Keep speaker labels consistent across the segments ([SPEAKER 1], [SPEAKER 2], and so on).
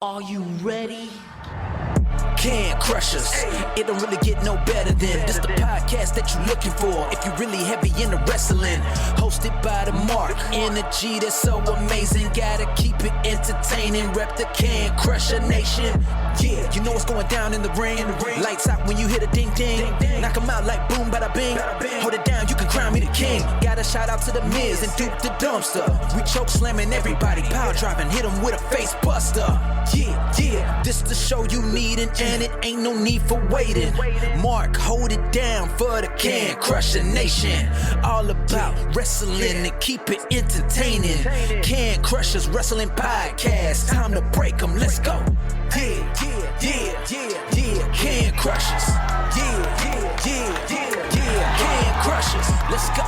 [SPEAKER 1] Are you ready? Can Crushers. It don't really get no better than this the podcast that you're looking for if you're really heavy into wrestling. Hosted by the Mark. Energy that's so amazing. Gotta keep it entertaining. Rep the Can Crusher Nation. Yeah, you know what's going down in the ring. Lights out when you hit a ding ding. Knock 'em out like boom bada bing. Hold it down, you can crown me the king. Gotta shout out to the Miz and Duke the Dumpster. We choke slamming everybody. Power driving, hit 'em with a face buster. Yeah, this the show you need and it ain't no need for waiting. Mark, hold it down for the Can Crusher Nation. All about wrestling and keep it entertaining. Can Crushers Wrestling Podcast. Time to break 'em, let's go. Yeah. Can Crushers. Yeah. Can Crushers. Let's go.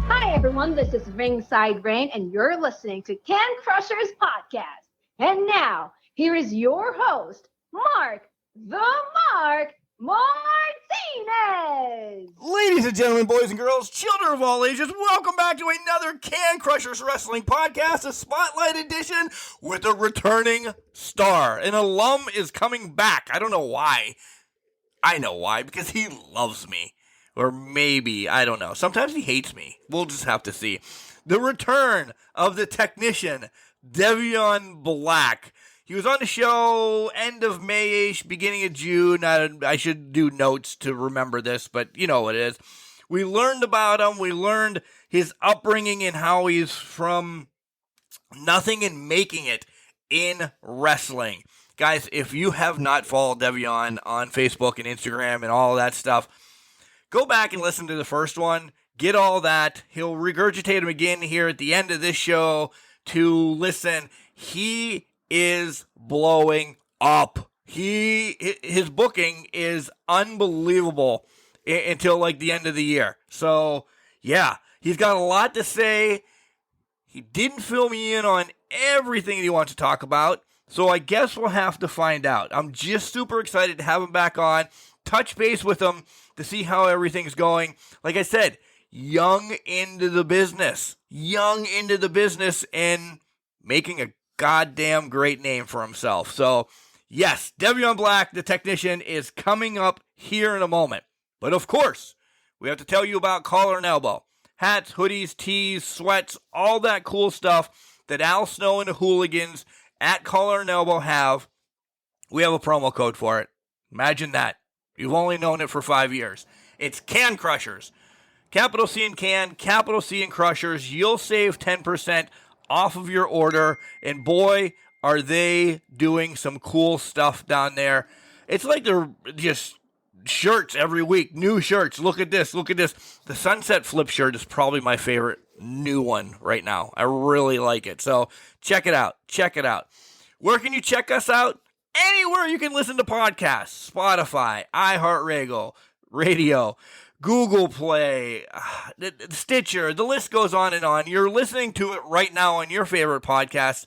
[SPEAKER 2] Hi everyone, this is Ringside Rain and you're listening to Can Crushers Podcast. And now, here is your host, Mark Martinez.
[SPEAKER 3] Ladies and gentlemen, boys and girls, children of all ages, welcome back to another Can Crushers Wrestling Podcast, a Spotlight edition with a returning star. An alum is coming back. I don't know why. I know why, because he loves me. Or maybe, I don't know. Sometimes he hates me. We'll just have to see. The return of the technician, Devion Black. He was on the show end of May-ish, beginning of June. I should do notes to remember this, but you know what it is. We learned about him. We learned his upbringing and how he's from nothing and making it in wrestling. Guys, if you have not followed Devion on Facebook and Instagram and all that stuff, go back and listen to the first one. Get all that. He'll regurgitate them again here at the end of this show to listen. He is blowing up. His booking is unbelievable until like the end of the year. So, yeah, he's got a lot to say. He didn't fill me in on everything he wants to talk about. So I guess we'll have to find out. I'm just super excited to have him back on. Touch base with him to see how everything's going. Like I said, young into the business and making a goddamn great name for himself. So, yes, Devion Black, the technician, is coming up here in a moment. But of course, we have to tell you about Collar and Elbow. Hats, hoodies, tees, sweats, all that cool stuff that Al Snow and the Hooligans at Collar and Elbow have. We have a promo code for it. Imagine that. You've only known it for 5 years. It's Can Crushers. Capital C in Can, capital C in Crushers. You'll save 10% off of your order. And boy, are they doing some cool stuff down there. It's like they're just shirts every week. New shirts. Look at this. The Sunset Flip shirt is probably my favorite new one right now. I really like it. So check it out. Where can you check us out? Anywhere you can listen to podcasts. Spotify, iHeartRadio, Google Play, Stitcher, the list goes on and on. You're listening to it right now on your favorite podcast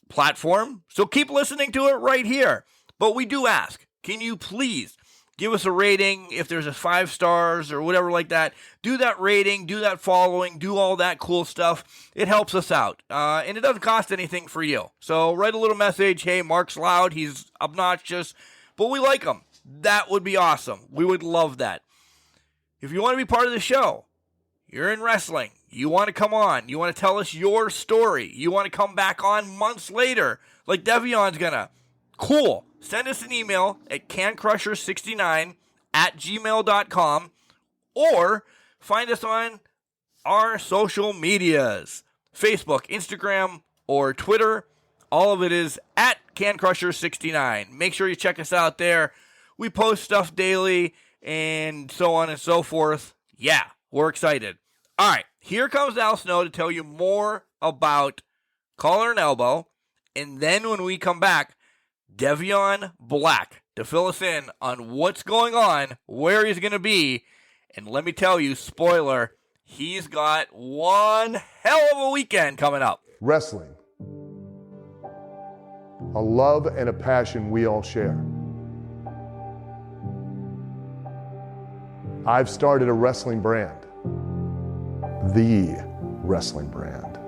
[SPEAKER 3] platform, so keep listening to it right here. But we do ask, can you please give us a rating? If there's a 5 stars or whatever like that, do that rating, do that following, do all that cool stuff. It helps us out, and it doesn't cost anything for you. So write a little message, hey, Mark's loud, he's obnoxious, but we like him. That would be awesome. We would love that. If you want to be part of the show, you're in wrestling, you want to come on, you want to tell us your story, you want to come back on months later, like Devion's gonna, cool. Send us an email at cancrusher69@gmail.com or find us on our social medias, Facebook, Instagram, or Twitter. All of it is at cancrusher69. Make sure you check us out there. We post stuff daily and so on and so forth. Yeah, we're excited. All right, here comes Al Snow to tell you more about Collar and Elbow. And then when we come back, Devion Black to fill us in on what's going on, where he's going to be. And let me tell you, spoiler, he's got one hell of a weekend coming up.
[SPEAKER 4] Wrestling. A love and a passion we all share. I've started a wrestling brand, the wrestling brand.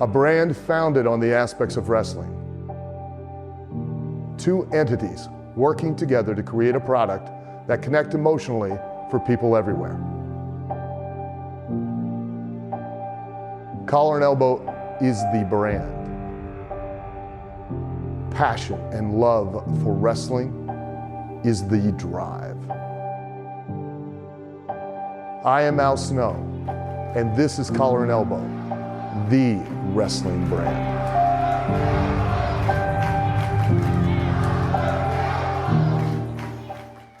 [SPEAKER 4] A brand founded on the aspects of wrestling. Two entities working together to create a product that connect emotionally for people everywhere. Collar and Elbow is the brand. Passion and love for wrestling is the drive. I am Al Snow, and this is Collar and Elbow, the wrestling brand.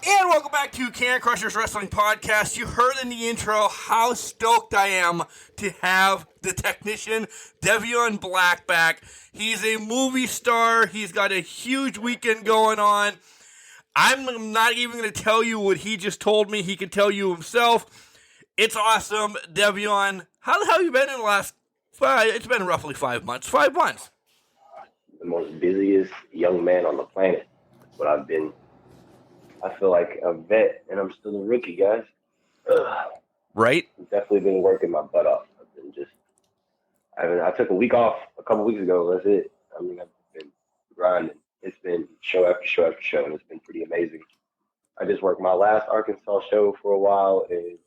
[SPEAKER 3] And welcome back to Can Crushers Wrestling Podcast. You heard in the intro how stoked I am to have the technician, Devion Black, back. He's a movie star. He's got a huge weekend going on. I'm not even going to tell you what he just told me. He can tell you himself. It's awesome. Devion, how the hell have you been in the last it's been roughly 5 months. 5 months.
[SPEAKER 5] The most busiest young man on the planet. That's what I've been. I feel like a vet, and I'm still a rookie, guys.
[SPEAKER 3] Right?
[SPEAKER 5] I've definitely been working my butt off. I took a week off a couple weeks ago. That's it. I mean, I've been grinding. It's been show after show after show, and it's been pretty amazing. I just worked my last Arkansas show for a while, and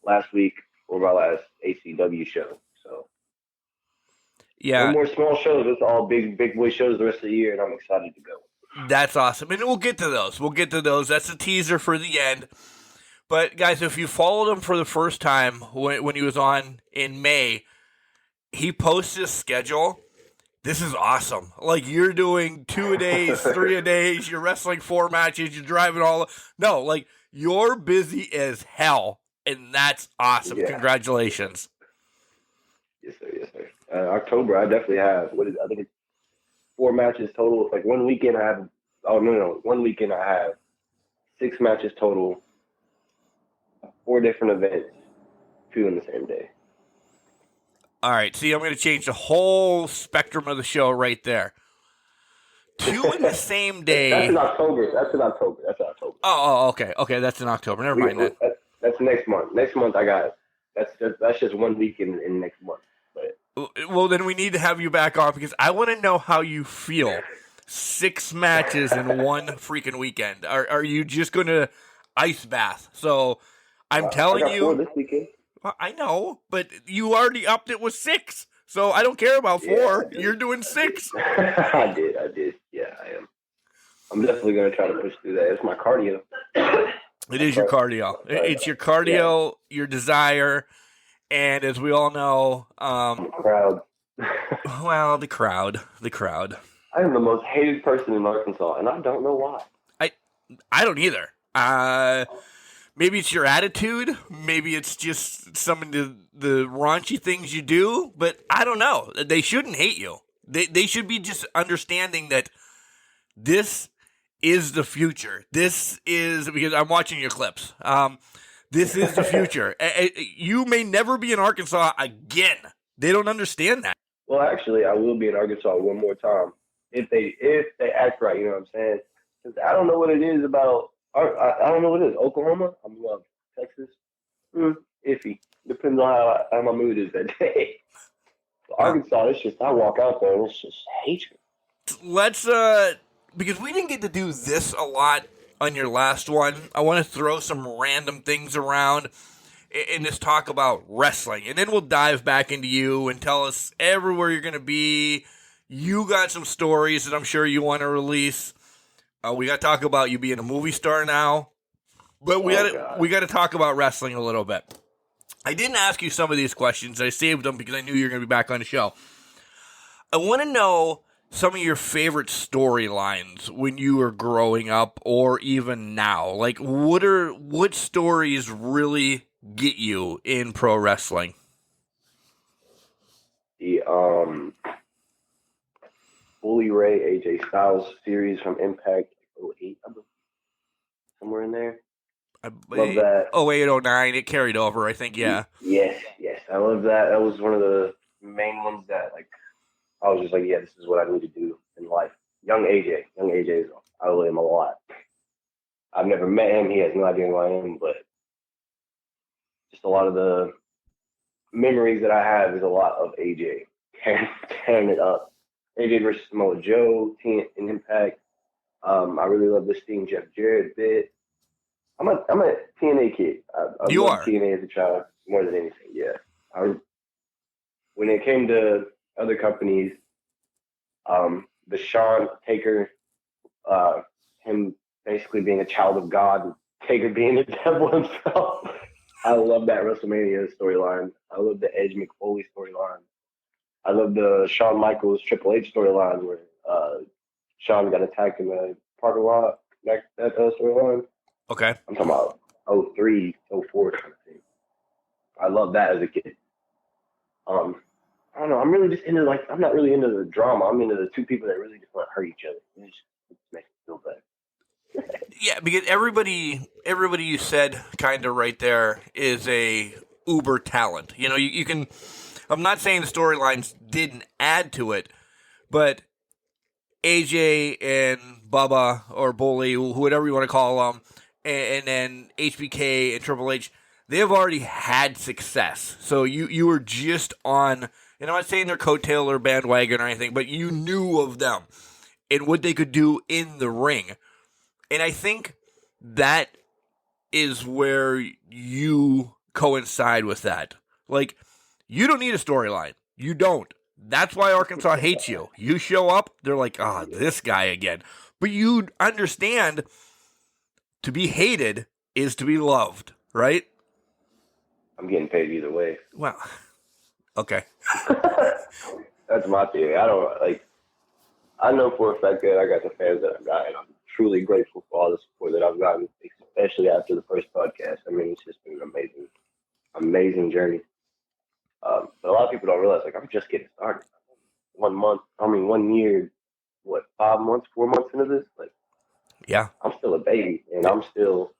[SPEAKER 5] last week for my last ACW show. So,
[SPEAKER 3] yeah,
[SPEAKER 5] no more small shows. It's all big boy shows the rest of the year, and I'm excited to go.
[SPEAKER 3] That's awesome. And we'll get to those. That's a teaser for the end. But, guys, if you followed him for the first time when he was on in May, he posts his schedule. This is awesome. Like, you're doing 2 a days, 3 a days, you're wrestling 4 matches, you're driving No, like, you're busy as hell, and that's awesome. Yeah. Congratulations.
[SPEAKER 5] Yes, sir. Yes, sir. October, I definitely have, I think it's 4 matches total. Like, 1 weekend I have, 1 weekend I have 6 matches total, 4 different events, 2 in the same day.
[SPEAKER 3] All right, see, I'm going to change the whole spectrum of the show right there. 2 in the same day.
[SPEAKER 5] That's in October.
[SPEAKER 3] Oh, okay. Okay, that's in October. Never mind that.
[SPEAKER 5] That's next month. Next month I got it. That's just 1 week in next month. But
[SPEAKER 3] well, then we need to have you back on because I want to know how you feel. 6 matches in 1 freaking weekend. Are you just going to ice bath? So I'm telling you.
[SPEAKER 5] 4 this weekend.
[SPEAKER 3] I know, but you already upped it with 6. So I don't care about 4. Yeah, you're doing 6.
[SPEAKER 5] I did. Yeah, I am. I'm definitely going to try to push through that. It's my cardio.
[SPEAKER 3] It is your cardio. It's your cardio, your desire, and as we all know,
[SPEAKER 5] the crowd.
[SPEAKER 3] Well, the crowd.
[SPEAKER 5] I am the most hated person in Arkansas, and I don't know why.
[SPEAKER 3] I don't either. Maybe it's your attitude. Maybe it's just some of the raunchy things you do. But I don't know. They shouldn't hate you. They should be just understanding that this is the future. This is, because I'm watching your clips. This is the future. You may never be in Arkansas again. They don't understand that.
[SPEAKER 5] Well, actually, I will be in Arkansas one more time if they act right. You know what I'm saying? Because I don't know what it is about. I don't know what it is. Oklahoma, I love Texas. Iffy. Depends on how my mood is that day. Arkansas, it's just, I walk out there and it's just hatred.
[SPEAKER 3] Let's, because we didn't get to do this a lot on your last one, I want to throw some random things around and just talk about wrestling. And then we'll dive back into you and tell us everywhere you're going to be. You got some stories that I'm sure you want to release. We got to talk about you being a movie star now, but we got to talk about wrestling a little bit. I didn't ask you some of these questions. I saved them because I knew you were going to be back on the show. I want to know some of your favorite storylines when you were growing up or even now. Like, what stories really get you in pro wrestling?
[SPEAKER 5] The Bully Ray AJ Styles series from Impact 08, somewhere in there. Love that.
[SPEAKER 3] 08, 09, it carried over, I think, yeah.
[SPEAKER 5] Yes. I love that. That was one of the main ones that, like, I was just like, yeah, this is what I need to do in life. Young AJ I owe him a lot. I've never met him. He has no idea who I am, but just a lot of the memories that I have is a lot of AJ tearing it up. AJ versus Samoa Joe in Impact. I really love the Sting Jeff Jarrett bit. I'm a TNA kid. I
[SPEAKER 3] You
[SPEAKER 5] loved
[SPEAKER 3] are.
[SPEAKER 5] TNA as a child more than anything. Yeah. When it came to other companies, the Shawn Taker, him basically being a child of God, and Taker being the devil himself. I love that WrestleMania storyline. I love the Edge McFoley storyline. I love the Shawn Michaels Triple H storyline where Shawn got attacked in the parking lot. That storyline.
[SPEAKER 3] Okay.
[SPEAKER 5] I'm talking about 03, 04 kind of thing. I love that as a kid. I don't know. I'm really just into I'm not really into the drama. I'm into the two people that really just want to hurt each other. It just makes me feel better.
[SPEAKER 3] Yeah, because everybody you said kind of right there is a uber talent. You know, you can. I'm not saying the storylines didn't add to it, but AJ and Bubba or Bully, whatever you want to call them, and then HBK and Triple H, they have already had success. So you were just on. And I'm not saying they're coattail or bandwagon or anything, but you knew of them and what they could do in the ring. And I think that is where you coincide with that. Like, you don't need a storyline. You don't. That's why Arkansas hates you. You show up, they're like, this guy again. But you understand to be hated is to be loved, right?
[SPEAKER 5] I'm getting paid either way.
[SPEAKER 3] Well, okay.
[SPEAKER 5] That's my theory. I know for a fact that I got the fans that I've gotten. I'm truly grateful for all the support that I've gotten, especially after the first podcast. I mean, it's just been an amazing journey. But a lot of people don't realize, I'm just getting started. 1 year, 4 months into this?
[SPEAKER 3] Yeah.
[SPEAKER 5] I'm still a baby, and I'm still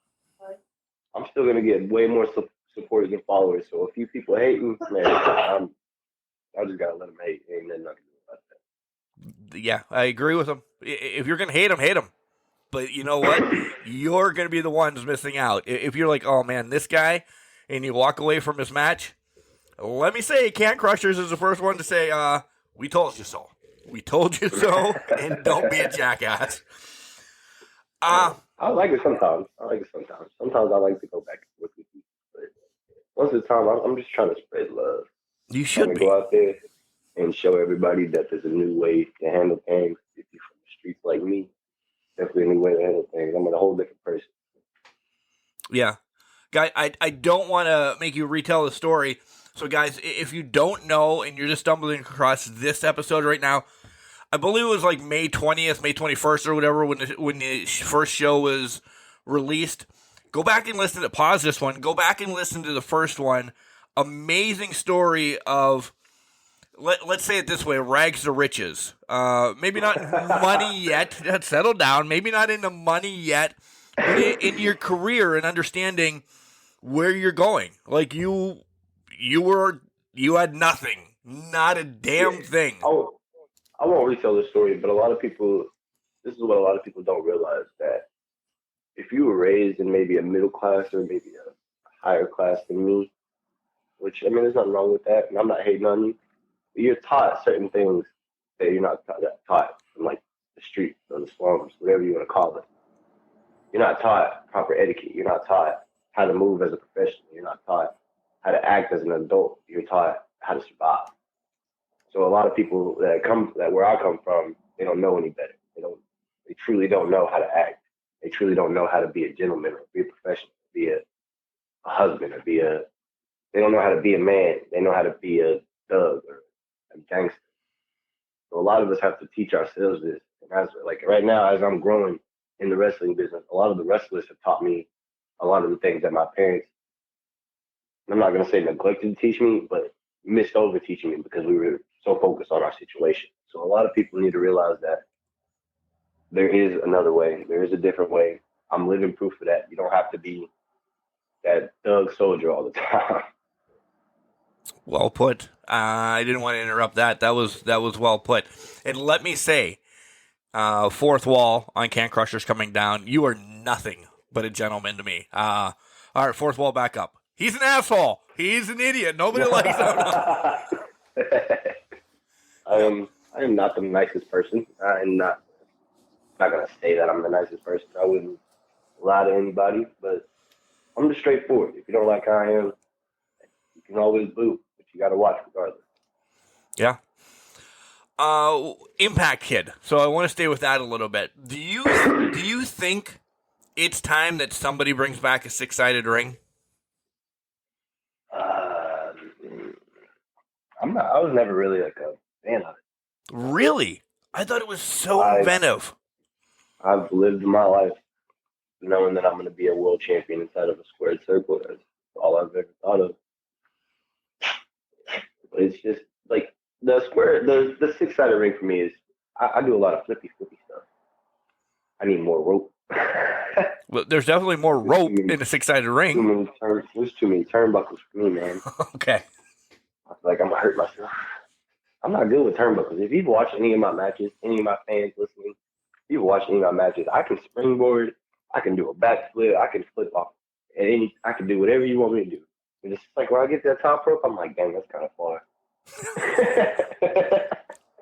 [SPEAKER 5] going to get way more supporters and followers. So a few people hating, man, I just got to let them hate. Ain't nothing I can do about that.
[SPEAKER 3] Yeah, I agree with them. If you're going to hate them. But you know what? You're going to be the ones missing out. If you're like, oh, man, this guy, and you walk away from his match, let me say, Can Crushers is the first one to say, we told you so. We told you so, and don't be a jackass.
[SPEAKER 5] I like it sometimes. Sometimes I like to go back and forth with you. But most of the time, I'm just trying to spread love.
[SPEAKER 3] You should be.
[SPEAKER 5] Go out there and show everybody that there's a new way to handle things. If you're from the streets like me, definitely a new way to handle things. I'm a whole different person.
[SPEAKER 3] Yeah. Guy, I don't want to make you retell the story. So, guys, if you don't know and you're just stumbling across this episode right now, I believe it was like May 20th, May 21st or whatever when the first show was released. Go back and listen to, pause this one, go back and listen to the first one. Amazing story of, let's say it this way, rags to riches. Maybe not money yet, settle down, maybe not into money yet, but in your career and understanding where you're going. Like you had nothing, not a damn thing.
[SPEAKER 5] I won't retell the story, but this is what a lot of people don't realize, that if you were raised in maybe a middle class or maybe a higher class than me, which, I mean, there's nothing wrong with that, and I'm not hating on you, but you're taught certain things that you're not taught from, like, the streets or the slums, whatever you want to call it. You're not taught proper etiquette. You're not taught how to move as a professional. You're not taught how to act as an adult. You're taught how to survive. So a lot of people that where I come from, they don't know any better. They truly don't know how to act. They truly don't know how to be a gentleman or be a professional, be a husband, or they don't know how to be a man. They know how to be a thug or a gangster. So a lot of us have to teach ourselves this. And right now, as I'm growing in the wrestling business, a lot of the wrestlers have taught me a lot of the things that my parents, I'm not going to say neglected to teach me, but missed over teaching me because we were so focused on our situation. So a lot of people need to realize that there is another way. There is a different way. I'm living proof of that. You don't have to be that thug soldier all the time.
[SPEAKER 3] Well put. I didn't want to interrupt that. That was well put. And let me say, fourth wall on Can Crushers coming down. You are nothing but a gentleman to me. All right, fourth wall back up. He's an asshole. He's an idiot. Nobody likes him.
[SPEAKER 5] I am not the nicest person. I'm not gonna say that I'm the nicest person. I wouldn't lie to anybody, but I'm just straightforward. If you don't like how I am, you can always boo, but you gotta watch regardless.
[SPEAKER 3] Yeah. Impact Kid. So I want to stay with that a little bit. Do you think it's time that somebody brings back a 6-sided ring?
[SPEAKER 5] I was never really like a fan of it.
[SPEAKER 3] Really? I thought it was so inventive.
[SPEAKER 5] I've lived my life knowing that I'm going to be a world champion inside of a squared circle. That's all I've ever thought of. But it's just like the 6-sided ring for me is I do a lot of flippy stuff. I need more rope.
[SPEAKER 3] Well, there's definitely more rope in a 6-sided ring.
[SPEAKER 5] There's too many turnbuckles for me, man.
[SPEAKER 3] Okay.
[SPEAKER 5] I feel like I'm going to hurt myself. I'm not good with turnbuckles. If you've watched any of my matches, any of my fans listening, if you've watched any of my matches, I can springboard, I can do a backflip, I can flip off, I can do whatever you want me to do. And it's like when I get that top rope, I'm like, dang, that's kind of far.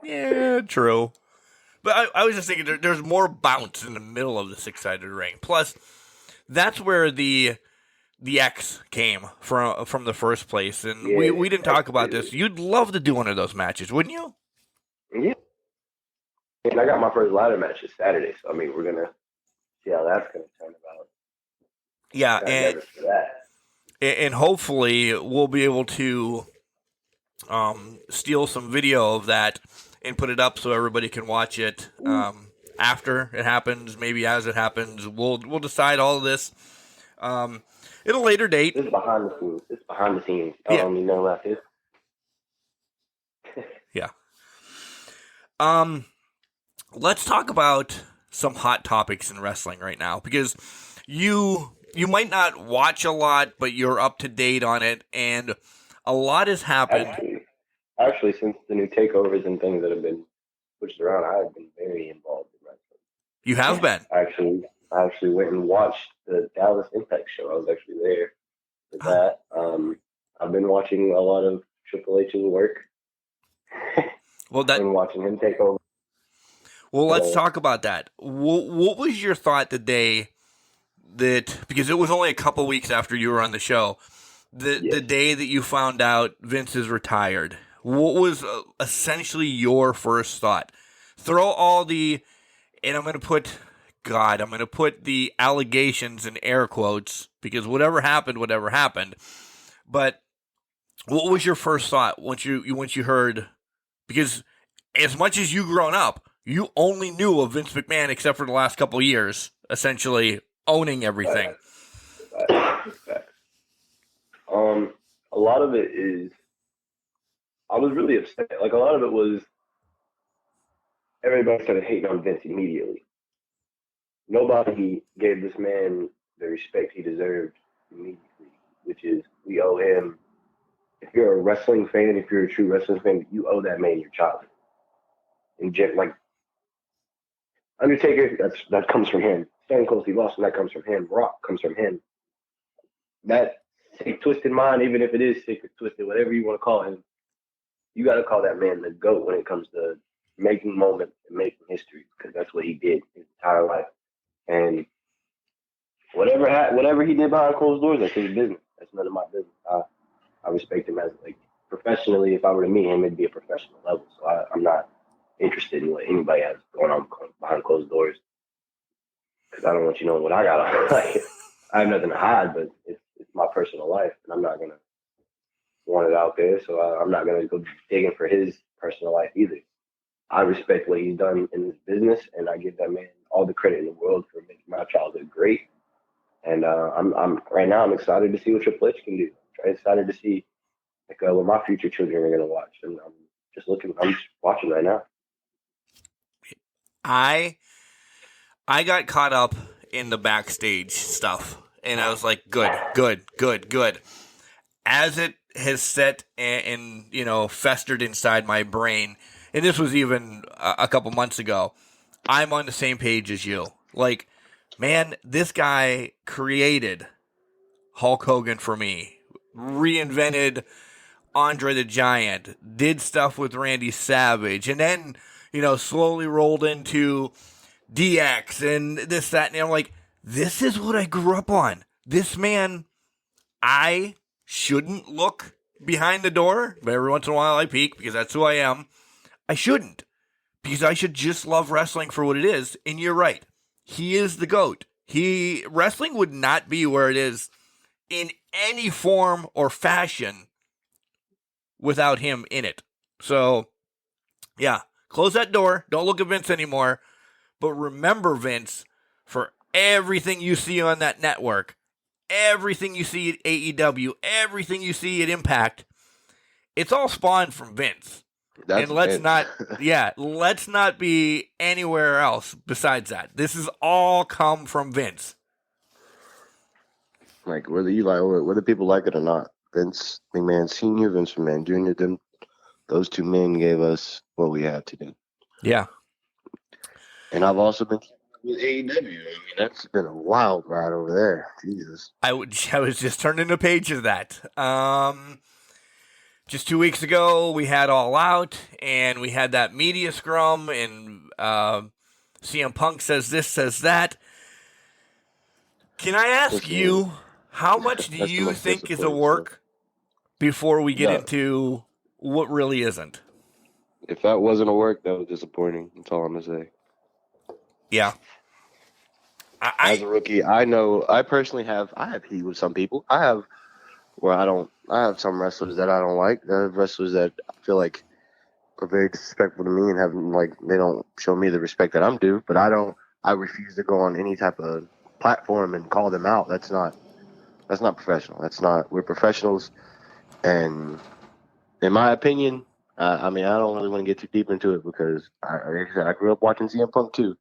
[SPEAKER 3] Yeah, true. But I was just thinking there's more bounce in the middle of the 6-sided ring. Plus, that's where the X came from the first place. And yeah, we didn't talk about this. You'd love to do one of those matches, wouldn't you?
[SPEAKER 5] Yeah. And I got my first ladder match this Saturday, so I mean, we're gonna see how that's gonna turn out.
[SPEAKER 3] Yeah, and hopefully we'll be able to steal some video of that and put it up so everybody can watch it after it happens, maybe as it happens. We'll decide all of this at a later date.
[SPEAKER 5] It's behind the scenes. I don't even know about this.
[SPEAKER 3] Yeah. Let's talk about some hot topics in wrestling right now, because you might not watch a lot, but you're up to date on it, and a lot has happened.
[SPEAKER 5] Actually, since the new takeovers and things that have been pushed around, I've been very involved in wrestling.
[SPEAKER 3] You have been?
[SPEAKER 5] I actually went and watched the Dallas Impact show. I was actually there for that. I've been watching a lot of Triple H's work.
[SPEAKER 3] Well,
[SPEAKER 5] I've been watching him take over.
[SPEAKER 3] Well, let's talk about that. What was your thought the day that, because it was only a couple weeks after you were on the show, the day that you found out Vince is retired? What was essentially your first thought? Throw all the, and I'm going to put the allegations in air quotes, because whatever happened. But what was your first thought once you heard? Because as much as you've grown up, you only knew of Vince McMahon except for the last couple of years, essentially owning everything.
[SPEAKER 5] A lot of it is, I was really upset. Like, a lot of it was, everybody started hating on Vince immediately. Nobody gave this man the respect he deserved immediately, which is, we owe him. If you're a wrestling fan, if you're a true wrestling fan, you owe that man your childhood. And like Undertaker, that comes from him. Stone Cold Steve Austin, that comes from him. Rock comes from him. That sick, twisted mind, even if it is sick or twisted, whatever you want to call him, you got to call that man the GOAT when it comes to making moments and making history, because that's what he did his entire life. And whatever he did behind closed doors, that's his business. That's none of my business. I respect him as, like, professionally. If I were to meet him, it'd be a professional level. So I'm not interested in what anybody has going on behind closed doors, because I don't want you knowing what I got on. Like, I have nothing to hide, but it's my personal life, and I'm not gonna want it out there. So I'm not gonna go digging for his personal life either. I respect what he's done in this business, and I give that man all the credit in the world for making my childhood great. And I'm right now, I'm excited to see what Triple H can do. I'm excited to see what my future children are gonna watch, and I'm just watching right now.
[SPEAKER 3] I got caught up in the backstage stuff, and I was like, good. As it has set and festered inside my brain, and this was even a couple months ago, I'm on the same page as you. Like, man, this guy created Hulk Hogan for me reinvented Andre the Giant, did stuff with Randy Savage, and then, slowly rolled into DX and this, that, and I'm like, this is what I grew up on. This man, I shouldn't look behind the door, but every once in a while I peek because that's who I am. I shouldn't, because I should just love wrestling for what it is. And you're right. He is the GOAT. Wrestling would not be where it is in any form or fashion without him in it. So, yeah, close that door. Don't look at Vince anymore. But remember, Vince, for everything you see on that network, everything you see at AEW, everything you see at Impact, it's all spawned from Vince.
[SPEAKER 6] That's
[SPEAKER 3] and let's
[SPEAKER 6] Vince.
[SPEAKER 3] let's not be anywhere else besides that. This has all come from Vince.
[SPEAKER 6] Like, whether people like it or not, Vince McMahon Sr., Vince McMahon Jr., those two men gave us what we have today.
[SPEAKER 3] Yeah.
[SPEAKER 6] And I've also been with AEW. I mean, that's been a wild ride over there. Jesus.
[SPEAKER 3] I was just turning the page of that. Just 2 weeks ago, we had All Out, and we had that media scrum, and CM Punk says this, says that. Can I ask you, how much do you think is a work before we get into what really isn't?
[SPEAKER 6] If that wasn't a work, that was disappointing. That's all I'm going to say.
[SPEAKER 3] Yeah.
[SPEAKER 6] As a rookie, I know, I personally have heat with some people. I have some wrestlers that I don't like. I have wrestlers that I feel like are very disrespectful to me and they don't show me the respect that I'm due, but I refuse to go on any type of platform and call them out. That's not professional. We're professionals. And in my opinion, I don't really want to get too deep into it because I grew up watching CM Punk too.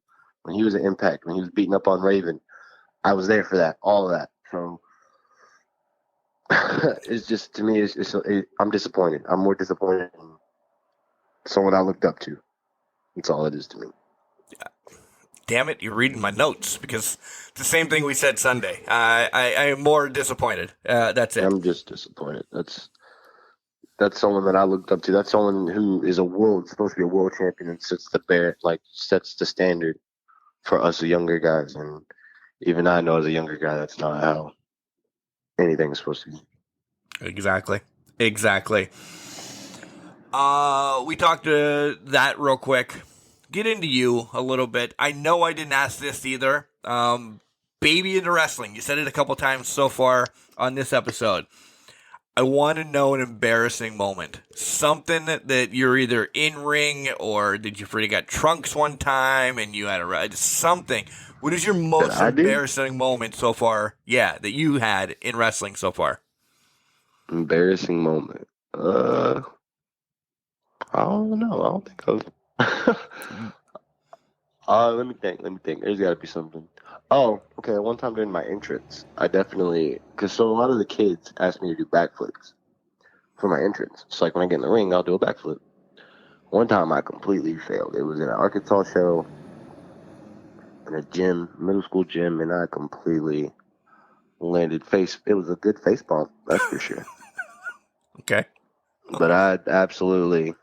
[SPEAKER 6] When he was at Impact, when he was beating up on Raven, I was there for that, all of that. So it's just, to me, I'm disappointed. I'm more disappointed in someone I looked up to. That's all it is to me.
[SPEAKER 3] Damn it, you're reading my notes, because it's the same thing we said Sunday. I am more disappointed. That's it.
[SPEAKER 6] I'm just disappointed. That's someone that I looked up to. That's someone who is supposed to be a world champion and sets the standard for us younger guys. And even I know as a younger guy, that's not how anything is supposed to be.
[SPEAKER 3] Exactly. We talked that real quick. Get into you a little bit. I know I didn't ask this either. Baby into wrestling. You said it a couple times so far on this episode. I want to know an embarrassing moment. Something that you're either in ring, or did you forget trunks one time and you had something. What is your most embarrassing moment so far? Yeah, that you had in wrestling so far.
[SPEAKER 6] Embarrassing moment. I don't know. I don't think let me think. There's got to be something. Oh, okay. One time during my entrance, I definitely, a lot of the kids asked me to do backflips for my entrance. It's like when I get in the ring, I'll do a backflip. One time I completely failed. It was in an Arkansas show in a gym, middle school gym, and I completely landed it was a good face bump, that's for sure.
[SPEAKER 3] Okay.
[SPEAKER 6] But I absolutely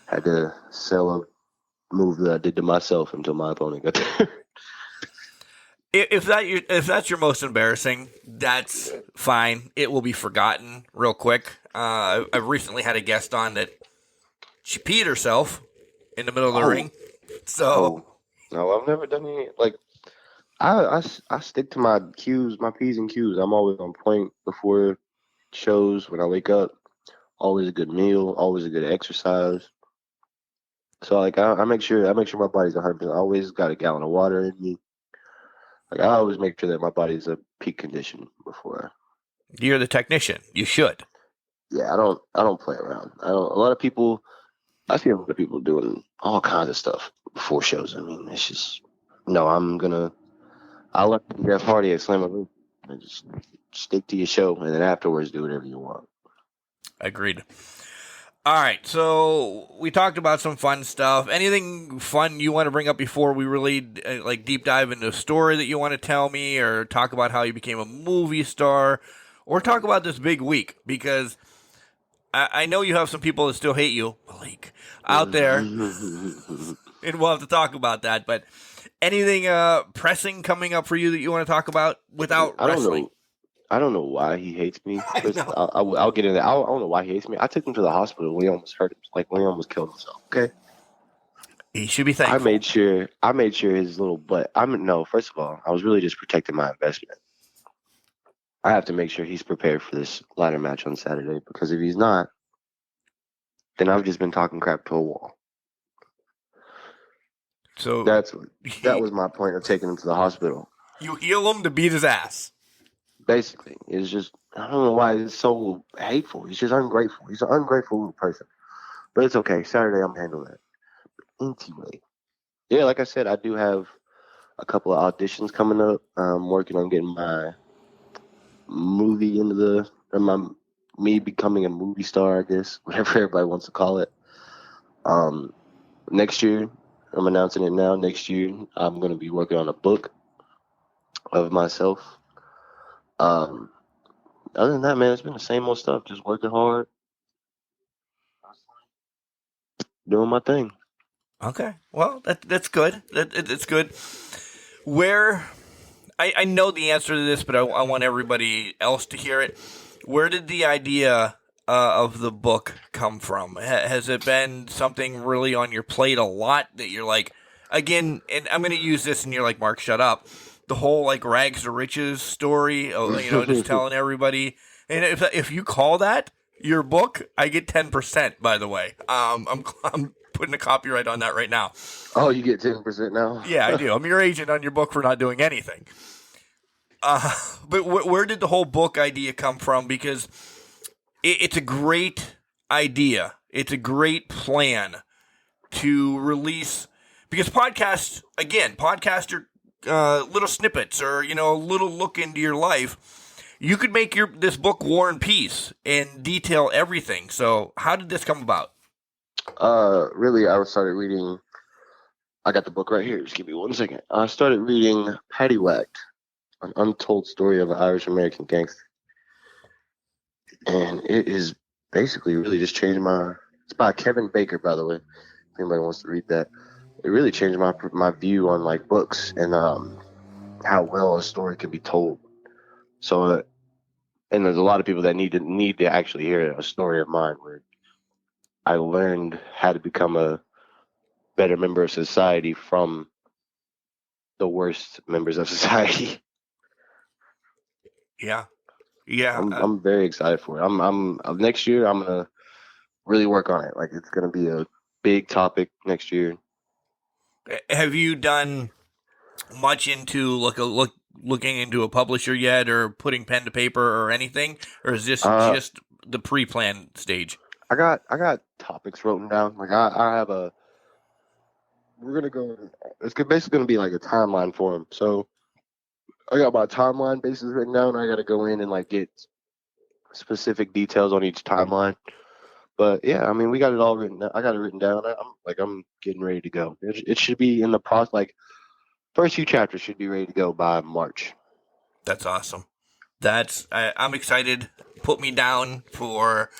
[SPEAKER 6] had to sell a move that I did to myself until my opponent got there.
[SPEAKER 3] If that's your most embarrassing, that's fine. It will be forgotten real quick. I recently had a guest on that she peed herself in the middle of the ring. So
[SPEAKER 6] no, I've never done any. Like, I stick to my cues, my P's and Q's. I'm always on point before shows. When I wake up, always a good meal, always a good exercise. So like I make sure my body's 100%. I always got a gallon of water in me. Like, I always make sure that my body's at peak condition before.
[SPEAKER 3] You're the technician. You should.
[SPEAKER 6] Yeah, I don't play around. I see a lot of people doing all kinds of stuff before shows. I mean, it's just, no, I'll let Jeff Hardy at Slam Room and just stick to your show, and then afterwards do whatever you want.
[SPEAKER 3] Agreed. All right, so we talked about some fun stuff. Anything fun you want to bring up before we really deep dive into a story that you want to tell me, or talk about how you became a movie star, or talk about this big week, because I know you have some people that still hate you, Malik, out there, and we'll have to talk about that. But anything pressing coming up for you that you want to talk about without wrestling?
[SPEAKER 6] I don't know why he hates me.
[SPEAKER 3] I know.
[SPEAKER 6] I'll get into that. I don't know why he hates me. I took him to the hospital when he almost hurt him, like when he almost killed himself. Okay.
[SPEAKER 3] He should be thankful.
[SPEAKER 6] I made sure his little butt. First of all, I was really just protecting my investment. I have to make sure he's prepared for this ladder match on Saturday, because if he's not, then I've just been talking crap to a wall.
[SPEAKER 3] So
[SPEAKER 6] that was my point of taking him to the hospital.
[SPEAKER 3] You heal him to beat his ass.
[SPEAKER 6] Basically, it's just, I don't know why it's so hateful. He's just ungrateful. He's an ungrateful little person. But it's okay. Saturday, I'm handling it. Anyway, yeah, like I said, I do have a couple of auditions coming up. I'm working on getting my movie me becoming a movie star, I guess, whatever everybody wants to call it. Next year, I'm announcing it now. Next year, I'm going to be working on a book of myself. Other than that, man, it's been the same old stuff. Just working hard, doing my thing.
[SPEAKER 3] Okay, well, that's good. That's good. Where I know the answer to this, but I want everybody else to hear it. Where did the idea of the book come from? Has it been something really on your plate a lot that you're like, again, and I'm going to use this, and you're like, Mark, shut up. The whole like rags to riches story, just telling everybody. And if you call that your book, I get 10%. By the way, I'm putting a copyright on that right now.
[SPEAKER 6] Oh, you get 10% now?
[SPEAKER 3] Yeah, I do. I'm your agent on your book for not doing anything. But where did the whole book idea come from? Because it's a great idea. It's a great plan to release. Because podcasts are little snippets, or a little look into your life. You could make this book War and Peace and detail everything. So how did this come about?
[SPEAKER 6] Really, I started reading. I got the book right here. Just give me 1 second. I started reading Paddywhacked, an untold story of an Irish American gangster, and it is basically really just changed my. It's by Kevin Baker, by the way. If anybody wants to read that. It really changed my view on like books and how well a story can be told. So, and there's a lot of people that need to actually hear a story of mine where I learned how to become a better member of society from the worst members of society.
[SPEAKER 3] Yeah.
[SPEAKER 6] I'm very excited for it. I'm next year. I'm gonna really work on it. Like, it's gonna be a big topic next year.
[SPEAKER 3] Have you done much into looking into a publisher yet, or putting pen to paper or anything, or is this just the pre-planned stage?
[SPEAKER 6] I got topics written down. Like, I have a. We're gonna go. It's basically gonna be like a timeline for them. So I got my timeline basis written down. I got to go in and like get specific details on each timeline. But yeah, I mean, we got it all written down. I got it written down. I'm getting ready to go. It should be in the process. Like, first few chapters should be ready to go by March.
[SPEAKER 3] That's awesome. I'm excited. Put me down for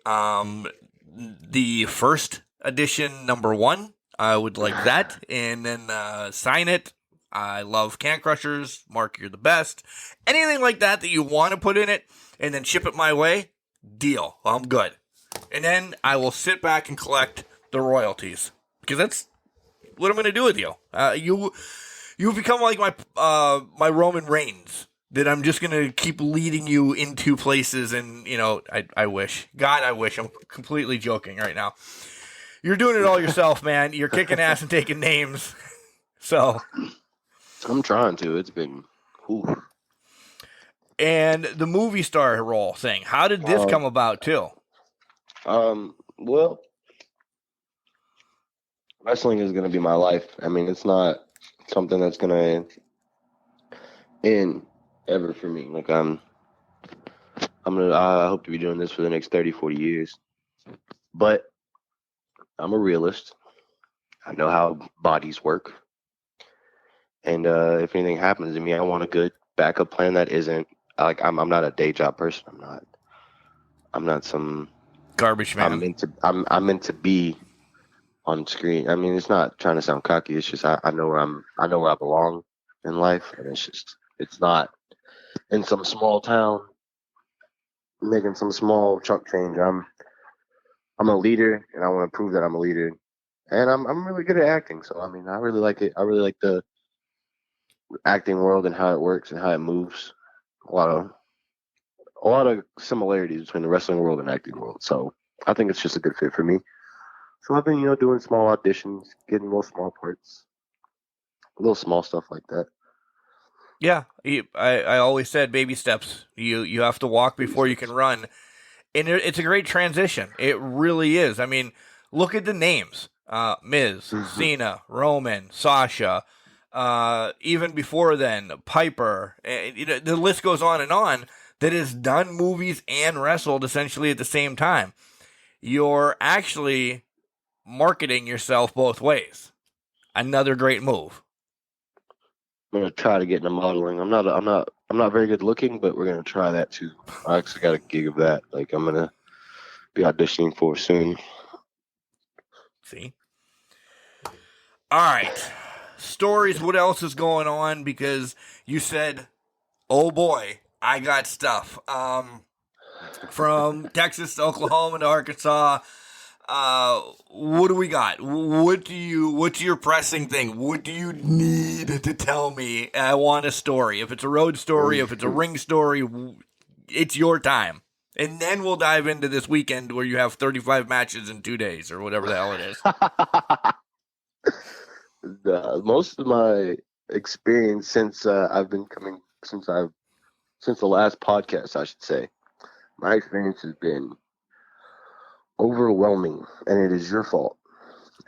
[SPEAKER 3] the first edition, number 1. I would like that, and then sign it. I love Can Crushers. Mark, you're the best. Anything like that you want to put in it, and then ship it my way. Deal. I'm good. And then I will sit back and collect the royalties, because that's what I'm going to do with you. You've become like my Roman Reigns, that I'm just going to keep leading you into places. And, I wish. God, I wish. I'm completely joking right now. You're doing it all yourself, man. You're kicking ass and taking names. So
[SPEAKER 6] I'm trying to. It's been. Whew.
[SPEAKER 3] And the movie star role thing. How did this come about, too?
[SPEAKER 6] Well, wrestling is going to be my life. I mean, it's not something that's going to end ever for me. Like, I hope to be doing this for the next 30, 40 years. But I'm a realist. I know how bodies work. And if anything happens to me, I want a good backup plan that isn't I'm not a day job person. I'm not some
[SPEAKER 3] Garbage man.
[SPEAKER 6] I'm meant to be on screen. I mean, it's not trying to sound cocky. It's just I know where I belong in life, and it's not in some small town making some small chunk change. I'm a leader, and I want to prove that I'm a leader, and I'm really good at acting. So I mean, I really like it. I really like the acting world and how it works and how it moves. A lot of similarities between the wrestling world and acting world. So I think it's just a good fit for me. So I've been, doing small auditions, getting little small parts, little small stuff like that.
[SPEAKER 3] Yeah, I always said baby steps. You have to walk before you can run, and it's a great transition. It really is. I mean, look at the names: Miz, Cena, Roman, Sasha. Even before then, Piper. The list goes on. That has done movies and wrestled essentially at the same time. You're actually marketing yourself both ways. Another great move.
[SPEAKER 6] I'm gonna try to get into modeling. I'm not very good looking, but we're gonna try that too. I actually got a gig of that. Like I'm gonna be auditioning for soon.
[SPEAKER 3] See? All right. Stories, what else is going on? Because you said, oh boy, I got stuff. From Texas to Oklahoma to Arkansas. What do we got? What's your pressing thing? What do you need to tell me? I want a story. If it's a road story, if it's a ring story, it's your time. And then we'll dive into this weekend where you have 35 matches in 2 days or whatever the hell it is.
[SPEAKER 6] Most of my experience since the last podcast, I should say, my experience has been overwhelming, and it is your fault.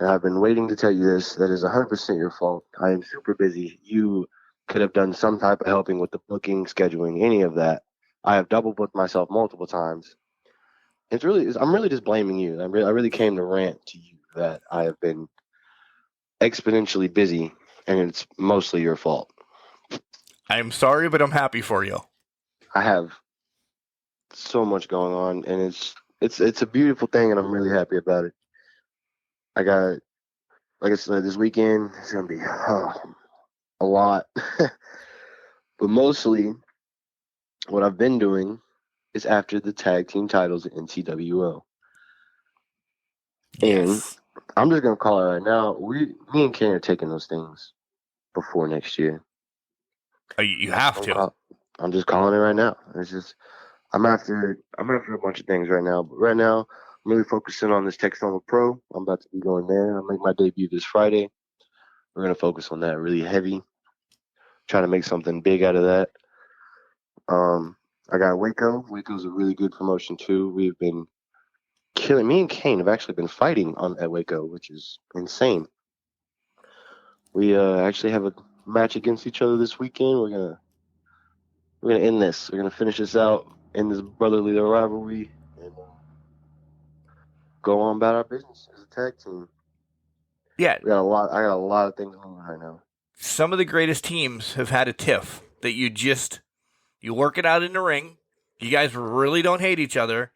[SPEAKER 6] And I've been waiting to tell you this. That is 100% your fault. I am super busy. You could have done some type of helping with the booking, scheduling, any of that. I have double booked myself multiple times. I'm really just blaming you. I really came to rant to you that I have been exponentially busy, and it's mostly your fault.
[SPEAKER 3] I'm sorry, but I'm happy for you.
[SPEAKER 6] I have so much going on, and it's a beautiful thing, and I'm really happy about it. I got, like I said, this weekend it's gonna be a lot, but mostly what I've been doing is after the tag team titles in NCWO.
[SPEAKER 3] Yes.
[SPEAKER 6] And I'm just gonna call it right now. Me and Ken are taking those things before next year.
[SPEAKER 3] You have to.
[SPEAKER 6] I'm just calling it right now. It's just I'm after a bunch of things right now. But right now, I'm really focusing on this Texoma Pro. I'm about to be going there. I'll make my debut this Friday. We're gonna focus on that really heavy. Trying to make something big out of that. I got Waco. Waco's a really good promotion too. We've been killing. Me and Kane have actually been fighting at Waco, which is insane. We actually have a match against each other this weekend. We're gonna end this. We're gonna finish this out, end this brotherly rivalry, and go on about our business as a tag team.
[SPEAKER 3] Yeah.
[SPEAKER 6] I got a lot of things going right now.
[SPEAKER 3] Some of the greatest teams have had a tiff that you work it out in the ring. You guys really don't hate each other.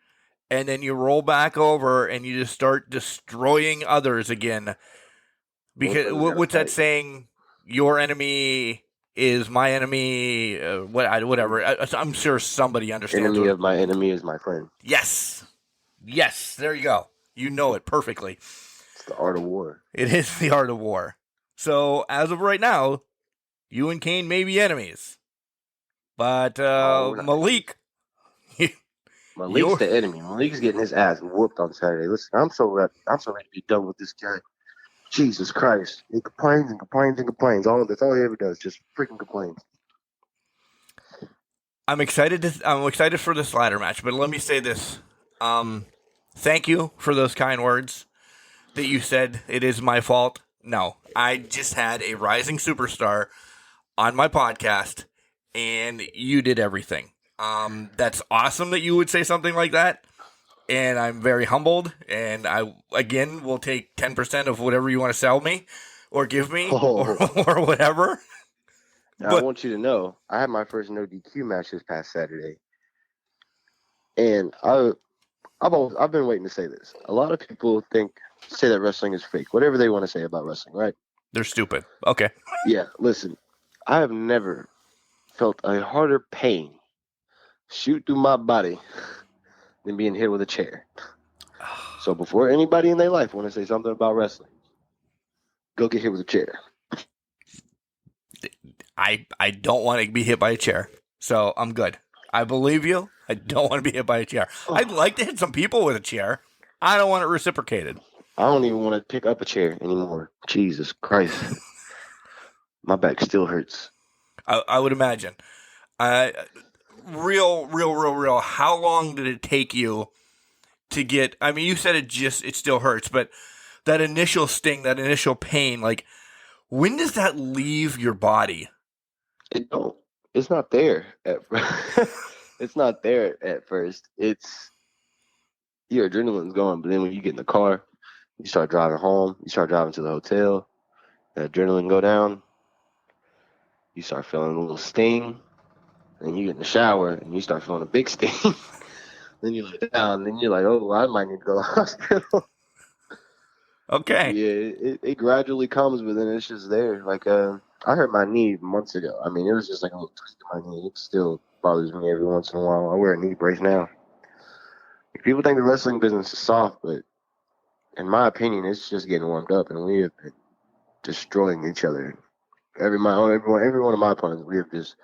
[SPEAKER 3] And then you roll back over and you just start destroying others again. Because what's that saying? Your enemy is my enemy. Whatever. I'm sure somebody understands.
[SPEAKER 6] Enemy of my enemy is my friend.
[SPEAKER 3] Yes. There you go. You know it perfectly.
[SPEAKER 6] It's the art of war.
[SPEAKER 3] It is the art of war. So as of right now, you and Kane may be enemies. But Malik.
[SPEAKER 6] Malik's the enemy. Malik's getting his ass whooped on Saturday. Listen, I'm so ready to be done with this guy. Jesus Christ. He complains and complains and complains. That's all he ever does. Just freaking complains.
[SPEAKER 3] I'm excited for this ladder match, but let me say this. Thank you for those kind words that you said it is my fault. No, I just had a rising superstar on my podcast, and you did everything. That's awesome that you would say something like that, and I'm very humbled, and I, again, will take 10% of whatever you want to sell me, or give me, or whatever.
[SPEAKER 6] Now, I want you to know, I had my first no DQ match this past Saturday, and I've been waiting to say this. A lot of people say that wrestling is fake, whatever they want to say about wrestling, right?
[SPEAKER 3] They're stupid. Okay.
[SPEAKER 6] Yeah, listen, I have never felt a harder pain shoot through my body than being hit with a chair. So before anybody in their life want to say something about wrestling, go get hit with a chair.
[SPEAKER 3] I don't want to be hit by a chair, so I'm good. I believe you. I don't want to be hit by a chair. I'd like to hit some people with a chair. I don't want it reciprocated.
[SPEAKER 6] I don't even want to pick up a chair anymore. Jesus Christ. My back still hurts.
[SPEAKER 3] I would imagine. Real. How long did it take you to get? I mean, you said it still hurts, but that initial sting, that initial pain, like, when does that leave your body?
[SPEAKER 6] It don't. It's not there it's not there at first. It's your adrenaline's going, but then when you get in the car, you start driving home, you start driving to the hotel, the adrenaline go down, you start feeling a little sting, and you get in the shower and you start feeling a big sting. Then you lay down, and then you're like, oh, I might need to go to the hospital.
[SPEAKER 3] Okay.
[SPEAKER 6] Yeah, it gradually comes, but then it's just there. Like, I hurt my knee months ago. I mean, it was just like a little twist in my knee. It still bothers me every once in a while. I wear a knee brace now. People think the wrestling business is soft, but in my opinion, it's just getting warmed up, and we have been destroying each other. Every one of my opponents, we have just,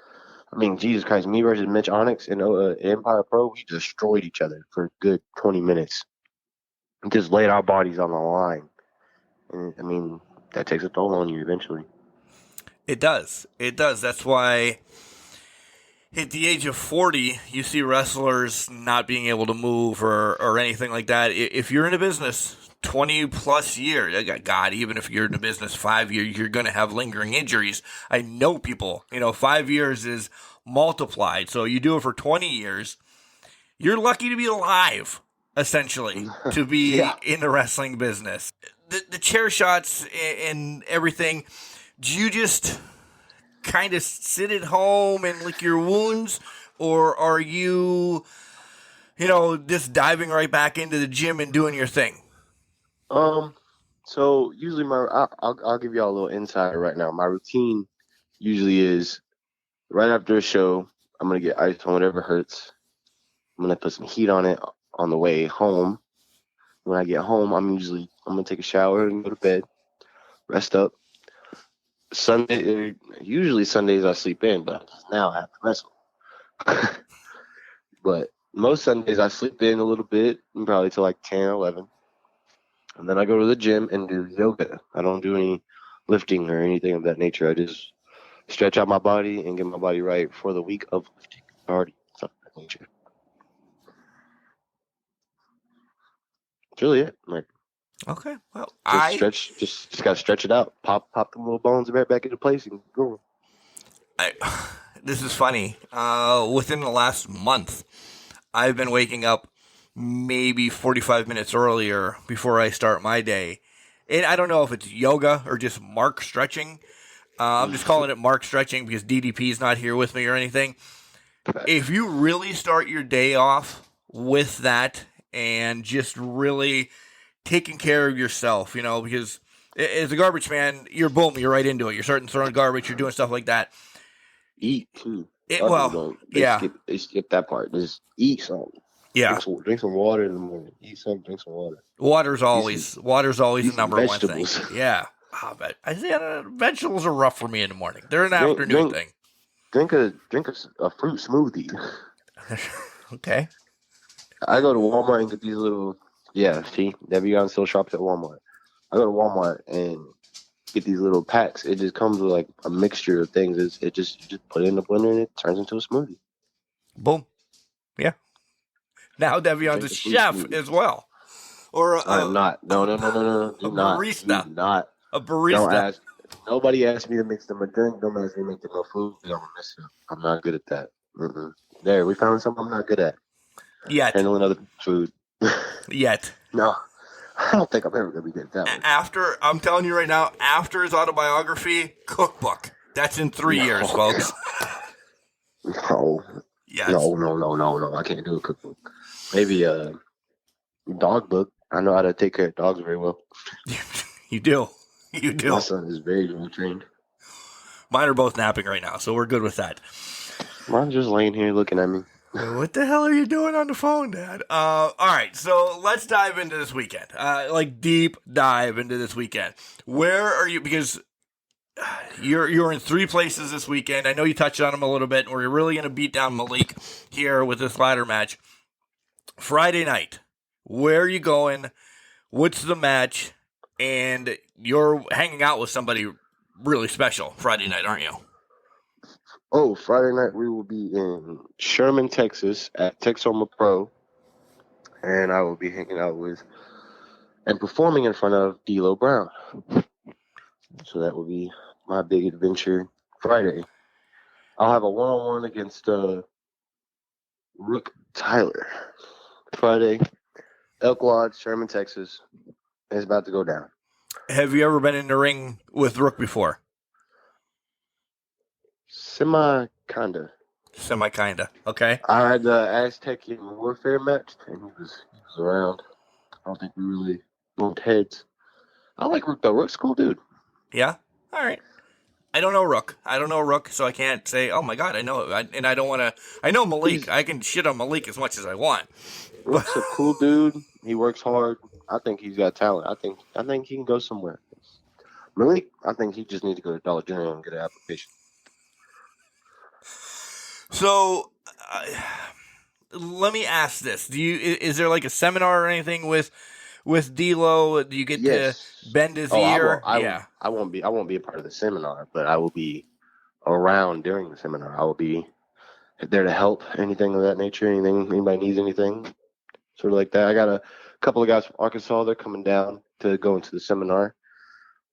[SPEAKER 6] I mean, Jesus Christ, me versus Mitch Onyx in Empire Pro, we destroyed each other for a good 20 minutes. We just laid our bodies on the line. And, I mean, that takes a toll on you eventually.
[SPEAKER 3] It does. That's why at the age of 40, you see wrestlers not being able to move or anything like that. If you're in a business 20 plus years, God, even if you're in a business 5 years, you're going to have lingering injuries. I know people, 5 years is multiplied. So you do it for 20 years. You're lucky to be alive, essentially, to be in the wrestling business. The chair shots and everything, do you just kind of sit at home and lick your wounds, or are you, just diving right back into the gym and doing your thing?
[SPEAKER 6] So usually I'll give y'all a little insider right now. My routine usually is right after a show, I'm going to get ice on whatever hurts. I'm going to put some heat on it on the way home. When I get home, I'm going to take a shower and go to bed, rest up. Usually Sundays I sleep in, but now I have to wrestle. But most Sundays I sleep in a little bit, probably till like 10 or 11. And then I go to the gym and do yoga. I don't do any lifting or anything of that nature. I just stretch out my body and get my body right for the week of lifting. Already, something of that nature. That's really it. Like,
[SPEAKER 3] okay, well,
[SPEAKER 6] just gotta stretch it out. Pop the little bones right back into place and go.
[SPEAKER 3] This is funny. Within the last month, I've been waking up maybe 45 minutes earlier before I start my day. And I don't know if it's yoga or just Mark stretching. I'm just calling it Mark stretching because DDP's not here with me or anything. If you really start your day off with that and just really taking care of yourself, because as a garbage man, you're right into it. You're starting throwing garbage. You're doing stuff like that.
[SPEAKER 6] Eat too.
[SPEAKER 3] They
[SPEAKER 6] skip that part. Just eat something.
[SPEAKER 3] Yeah.
[SPEAKER 6] Drink some water in the morning. Eat something. Drink some water.
[SPEAKER 3] Water's always the number one thing. Yeah. But I say vegetables are rough for me in the morning. They're an afternoon thing.
[SPEAKER 6] Drink a fruit smoothie.
[SPEAKER 3] Okay.
[SPEAKER 6] I go to Walmart and get these little. Yeah, see, Devion still shops at Walmart. I go to Walmart and get these little packs. It just comes with like a mixture of things. You just put it in the blender and it turns into a smoothie.
[SPEAKER 3] Boom. Yeah. Now Devion's a chef as well. Or
[SPEAKER 6] I am not. No. Do not.
[SPEAKER 3] Barista.
[SPEAKER 6] Do not.
[SPEAKER 3] A barista.
[SPEAKER 6] Nobody asked me to mix them a drink. Don't ask me to make them a food. I'm not good at that. Mm-mm. There, we found something I'm not good at.
[SPEAKER 3] Yet.
[SPEAKER 6] Handling other food.
[SPEAKER 3] Yet.
[SPEAKER 6] No. I don't think I'm ever going to be good at that one.
[SPEAKER 3] I'm telling you right now, after his autobiography, cookbook. That's in 3 years, folks.
[SPEAKER 6] No.
[SPEAKER 3] Yes.
[SPEAKER 6] No. I can't do a cookbook. Maybe a dog book. I know how to take care of dogs very well.
[SPEAKER 3] You do. You do.
[SPEAKER 6] My son is very well trained.
[SPEAKER 3] Mine are both napping right now, so we're good with that.
[SPEAKER 6] Mine's just laying here looking at me.
[SPEAKER 3] What the hell are you doing on the phone, Dad? All right, so let's dive into this weekend. Deep dive into this weekend. Where are you? Because you're in 3 places this weekend. I know you touched on them a little bit, and we're really going to beat down Malik here with this ladder match. Friday night, where are you going? What's the match? And you're hanging out with somebody really special Friday night, aren't you?
[SPEAKER 6] Oh, Friday night we will be in Sherman, Texas at Texoma Pro. And I will be hanging out with and performing in front of D'Lo Brown. So that will be my big adventure Friday. I'll have a one-on-one against Rook Tyler. Friday, Elk Lodge, Sherman, Texas. It's about to go down.
[SPEAKER 3] Have you ever been in the ring with Rook before?
[SPEAKER 6] Semi-kinda.
[SPEAKER 3] Okay.
[SPEAKER 6] I had the Aztecian Warfare match, and he was around. I don't think we really bumped heads. I like Rook, though. Rook's a cool dude.
[SPEAKER 3] Yeah? All right. I don't know Rook, so I can't say, oh, my God, I know it. And I don't want to. I know Malik. I can shit on Malik as much as I want.
[SPEAKER 6] Rook's a cool dude. He works hard. I think he's got talent. I think he can go somewhere. Malik, I think he just needs to go to Dollar General and get an application.
[SPEAKER 3] So, let me ask this: is there like a seminar or anything with D'Lo? Do you get to bend his ear?
[SPEAKER 6] I won't be a part of the seminar, but I will be around during the seminar. I will be there to help, anything of that nature. Anybody needs anything, sort of like that. I got a couple of guys from Arkansas. They're coming down to go into the seminar.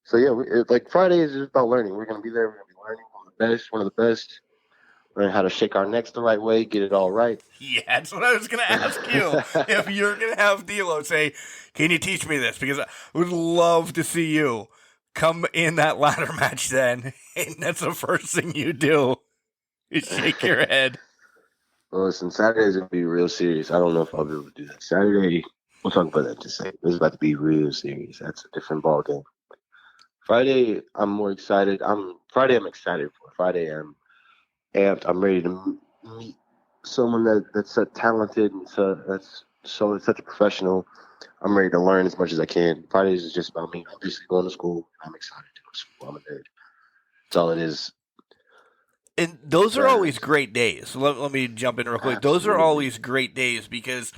[SPEAKER 6] So yeah, Friday is just about learning. We're gonna be there. We're gonna be learning one of the best. Learn how to shake our necks the right way, get it all right.
[SPEAKER 3] Yeah, that's what I was going to ask you. If you're going to have D'Lo say, can you teach me this? Because I would love to see you come in that ladder match then, and that's the first thing you do is shake your head.
[SPEAKER 6] Well, listen, Saturday's going to be real serious. I don't know if I'll be able to do that. Saturday, we'll talk about that just a second. It's about to be real serious. That's a different ball game. Friday, I'm more excited. I'm excited for. Friday, I'm amped. I'm ready to meet someone that's so talented and that's such a professional. I'm ready to learn as much as I can. Fridays is just about me. I'm basically going to school. I'm excited to go to school. I'm a nerd. That's all it is.
[SPEAKER 3] And those are always great days. Let me jump in real quick.
[SPEAKER 6] Absolutely.
[SPEAKER 3] Those are always great days because,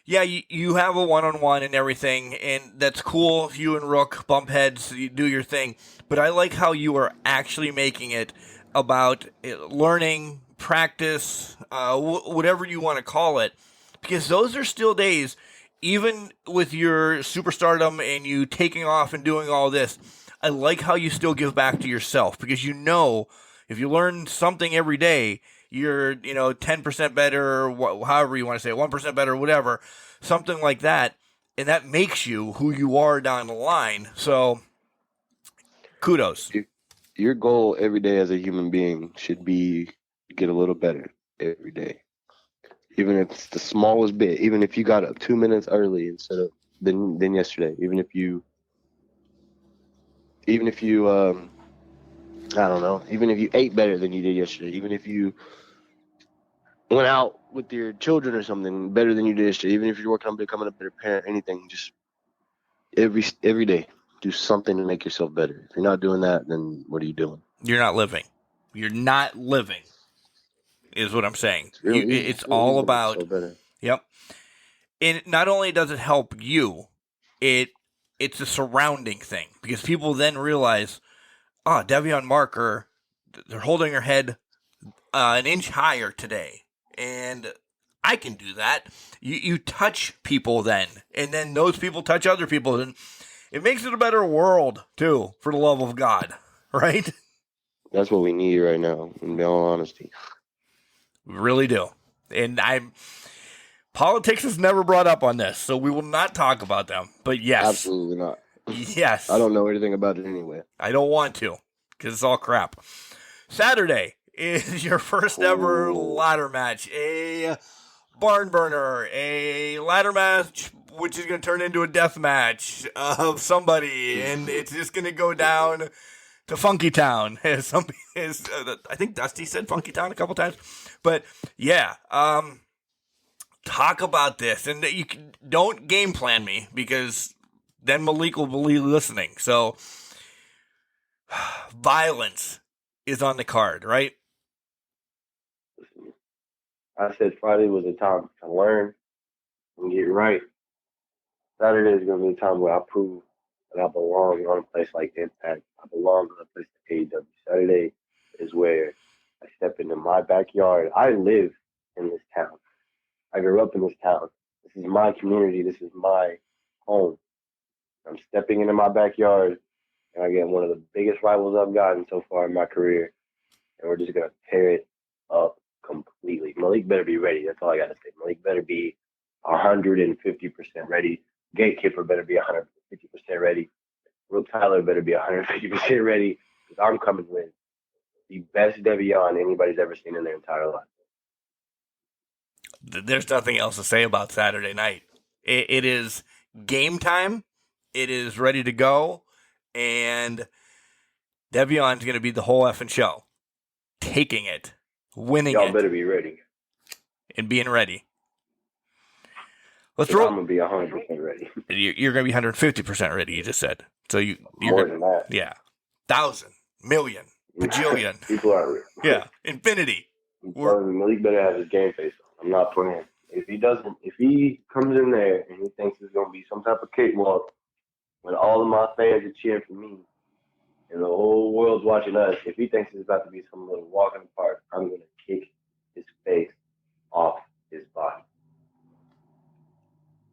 [SPEAKER 3] yeah, you have a one-on-one and everything, and that's cool if you and Rook bump heads, you do your thing. But I like how you are actually making it about learning, practice, whatever you want to call it, because those are still days, even with your superstardom and you taking off and doing all this. I like how you still give back to yourself, because you know if you learn something every day, you're 10% better, or however you want to say it, 1% better, whatever, something like that, and that makes you who you are down the line. So, kudos.
[SPEAKER 6] Your goal every day as a human being should be to get a little better every day. Even if it's the smallest bit, even if you got up 2 minutes early instead of than yesterday, even if you I don't know, even if you ate better than you did yesterday, even if you went out with your children or something better than you did yesterday, even if you're working on becoming a better parent, anything, just every day. Do something to make yourself better. If you're not doing that, then what are you doing?
[SPEAKER 3] You're not living. You're not living, is what I'm saying. It's
[SPEAKER 6] really
[SPEAKER 3] all
[SPEAKER 6] easy to
[SPEAKER 3] about.
[SPEAKER 6] make yourself better.
[SPEAKER 3] Yep. And not only does it help you, it's a surrounding thing, because people then realize, Devion Marker, they're holding her head an inch higher today, and I can do that. You touch people then, and then those people touch other people, and it makes it a better world, too, for the love of God, right?
[SPEAKER 6] That's what we need right now, in all honesty.
[SPEAKER 3] We really do. And politics is never brought up on this, so we will not talk about them. But yes.
[SPEAKER 6] Absolutely not.
[SPEAKER 3] Yes.
[SPEAKER 6] I don't know anything about it anyway.
[SPEAKER 3] I don't want to. because it's all crap. Saturday is your first ever ladder match. A barn burner. A ladder match which is going to turn into a death match of somebody. And it's just going to go down to Funky Town. I think Dusty said Funky Town a couple times. But, yeah. Talk about this. And don't game plan me, because then Malik will be listening. So, violence is on the card, right?
[SPEAKER 5] I said Friday was a time to learn and get right. Saturday is going to be a time where I prove that I belong on a place like Impact. I belong on a place like AEW. Saturday is where I step into my backyard. I live in this town. I grew up in this town. This is my community. This is my home. I'm stepping into my backyard, and I get one of the biggest rivals I've gotten so far in my career, and we're just going to tear it up completely. Malik better be ready. That's all I got to say. Malik better be 150% ready. Gatekeeper better be 150% ready. Rook Tyler better be 150% ready, because I'm coming with the best Devion anybody's ever seen in their entire life.
[SPEAKER 3] There's nothing else to say about Saturday night. It is game time. It is ready to go. And Devion's going to be the whole effing show. Taking it. Winning
[SPEAKER 5] Y'all
[SPEAKER 3] it.
[SPEAKER 5] better be ready.
[SPEAKER 3] And being ready. Let's roll.
[SPEAKER 5] I'm going to be 100% ready.
[SPEAKER 3] You're going to be 150% ready, you just said. So you're
[SPEAKER 5] More than that.
[SPEAKER 3] Yeah. 1,000, million, bajillion.
[SPEAKER 5] People are.
[SPEAKER 3] Yeah. Infinity.
[SPEAKER 5] Malik better have his game face on. I'm not playing. If he comes in there and he thinks it's going to be some type of cakewalk when all of my fans are cheering for me and the whole world's watching us, if he thinks it's about to be some little walk in the park, I'm going to kick his face off his body.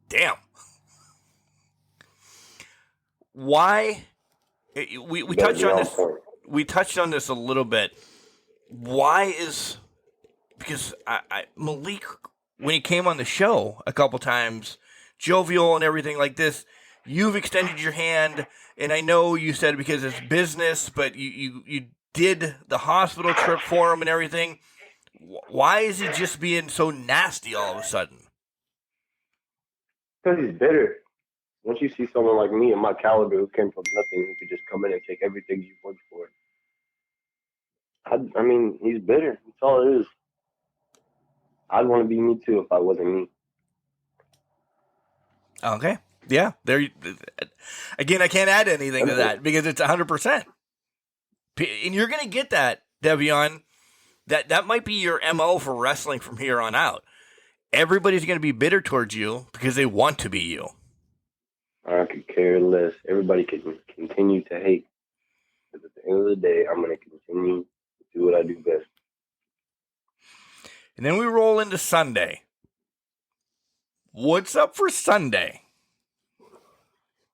[SPEAKER 3] Damn. Why? We touched on this. We touched on this a little bit. Why is... Because Malik, when he came on the show a couple times, jovial and everything like this, you've extended your hand, and I know you said because it's business, but you did the hospital trip for him and everything. Why is he just being so nasty all of a sudden?
[SPEAKER 5] Because he's bitter. Once you see someone like me in my caliber who came from nothing, who could just come in and take everything you've worked for, I mean, he's bitter. That's all it is. I'd want to be me too if I wasn't me.
[SPEAKER 3] Okay. Yeah. There. Again, I can't add anything to that because it's 100%. And you're going to get that, Devion. That might be your MO for wrestling from here on out. Everybody's going to be bitter towards you because they want to be you.
[SPEAKER 5] I could care less. Everybody can continue to hate. But at the end of the day, I'm going to continue to do what I do best.
[SPEAKER 3] And then we roll into Sunday. What's up for Sunday?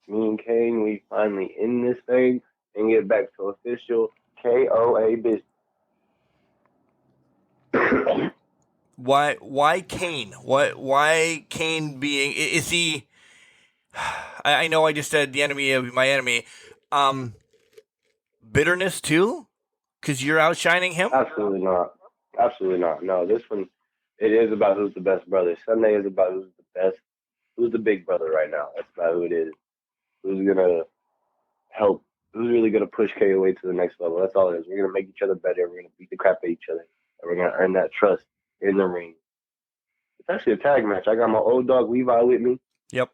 [SPEAKER 5] Me and Kane, we finally end this thing and get back to official KOA business.
[SPEAKER 3] Why Kane? Why Kane being... Is he... I know I just said the enemy of my enemy. Bitterness too? Because you're outshining him?
[SPEAKER 5] Absolutely not. Absolutely not. No, this one, it is about who's the best brother. Sunday is about who's the best, who's the big brother right now. That's about who it is. Who's going to help, who's really going to push KOA to the next level. That's all it is. We're going to make each other better. We're going to beat the crap out of each other. And we're going to earn that trust in the ring. It's actually a tag match. I got my old dog Levi with me.
[SPEAKER 3] Yep.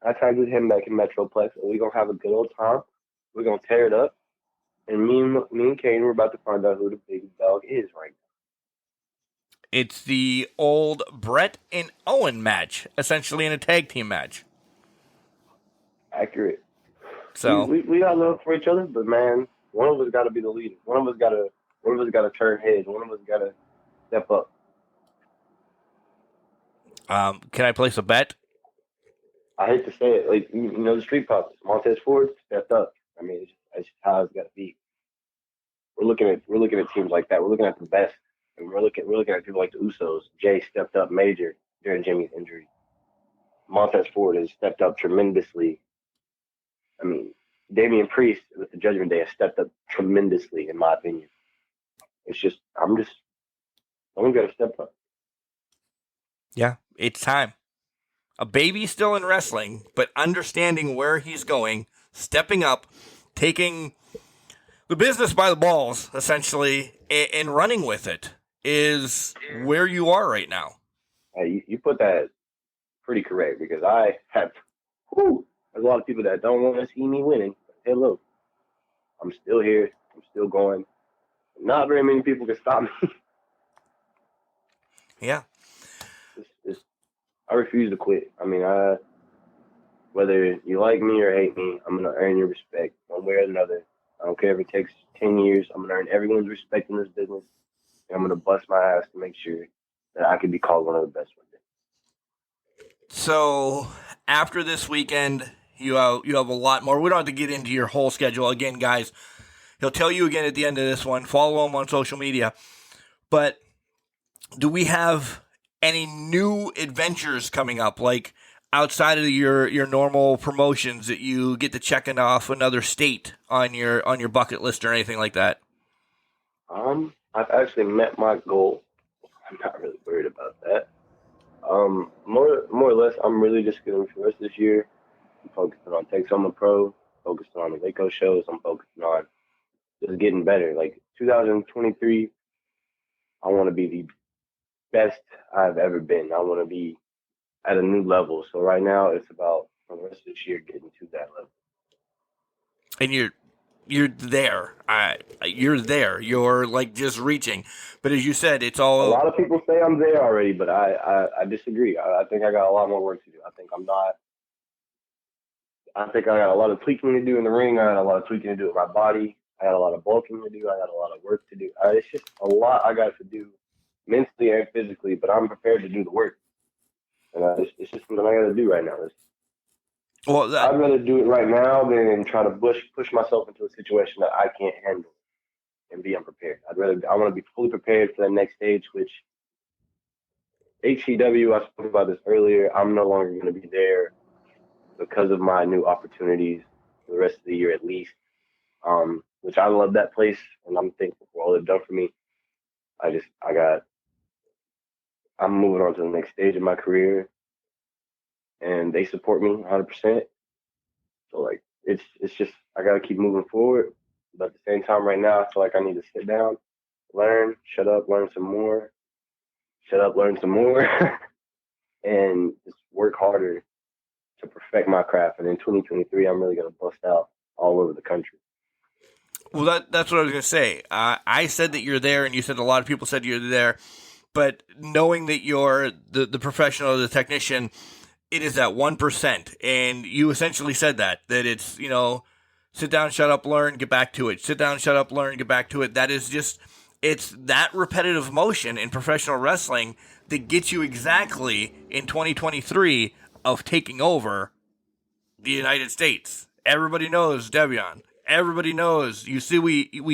[SPEAKER 5] I tagged with him back in Metroplex, and we're going to have a good old time. We're going to tear it up. And me and Kane, we're about to find out who the big dog is right now.
[SPEAKER 3] It's the old Brett and Owen match, essentially in a tag team match.
[SPEAKER 5] Accurate.
[SPEAKER 3] So
[SPEAKER 5] we got love for each other, but man, one of us got to be the leader. One of us got to turn heads. One of us got to step up.
[SPEAKER 3] Can I place a bet?
[SPEAKER 5] I hate to say it, like you know, the Street Profits, Montez Ford stepped up. I mean, it's just how it's got to be. We're looking at teams like that. We're looking at the best, and we're looking at people like the Usos. Jay stepped up major during Jimmy's injury. Montez Ford has stepped up tremendously. I mean, Damian Priest with the Judgment Day has stepped up tremendously, in my opinion. Someone's got to step up.
[SPEAKER 3] Yeah, it's time. A baby still in wrestling, but understanding where he's going, stepping up, taking the business by the balls, essentially, and running with it is where you are right now.
[SPEAKER 5] You put that pretty correct, because I have, there's a lot of people that don't want to see me winning. Hey, look, I'm still here. I'm still going. Not very many people can stop me.
[SPEAKER 3] Yeah.
[SPEAKER 5] I refuse to quit. I mean, whether you like me or hate me, I'm going to earn your respect one way or another. I don't care if it takes 10 years. I'm going to earn everyone's respect in this business. And I'm going to bust my ass to make sure that I can be called one of the best one day.
[SPEAKER 3] So after this weekend, you have a lot more. We don't have to get into your whole schedule again, guys. He'll tell you again at the end of this one. Follow him on social media. But do we have any new adventures coming up, like outside of your normal promotions that you get to checking off another state on your bucket list or anything like that?
[SPEAKER 5] I've actually met my goal. I'm not really worried about that. More or less, I'm really just going to, for the rest of this year, I'm focusing on Take Summer Pro, focusing on the Waco shows. I'm focusing on just getting better. Like 2023, I want to be the best I've ever been. I want to be at a new level. So right now, it's about, for the rest of this year, getting to that level.
[SPEAKER 3] And you're there. You're there. You're like just reaching. But as you said, it's all.
[SPEAKER 5] A lot of people say I'm there already, but I disagree. I think I got a lot more work to do. I think I'm not. I think I got a lot of tweaking to do in the ring. I got a lot of tweaking to do with my body. I got a lot of bulking to do. I got a lot of work to do. It's just a lot I got to do mentally and physically, but I'm prepared to do the work. And it's just something I got to do right now. I'd rather do it right now than try to push myself into a situation that I can't handle and be unprepared. I want to be fully prepared for the next stage, which HCW, I spoke about this earlier, I'm no longer going to be there because of my new opportunities for the rest of the year at least, which I love that place, and I'm thankful for all they've done for me. I'm moving on to the next stage of my career, and they support me 100%. So, like, it's just, I got to keep moving forward. But at the same time, right now, I feel like I need to sit down, learn, shut up, learn some more, shut up, learn some more, and just work harder to perfect my craft. And in 2023, I'm really going to bust out all over the country.
[SPEAKER 3] Well, that's what I was going to say. I said that you're there, and you said a lot of people said you're there. But knowing that you're the professional, the technician, it is that 1%. And you essentially said that it's, sit down, shut up, learn, get back to it. Sit down, shut up, learn, get back to it. That is just, it's that repetitive motion in professional wrestling that gets you exactly in 2023 of taking over the United States. Everybody knows Devion. Everybody knows. We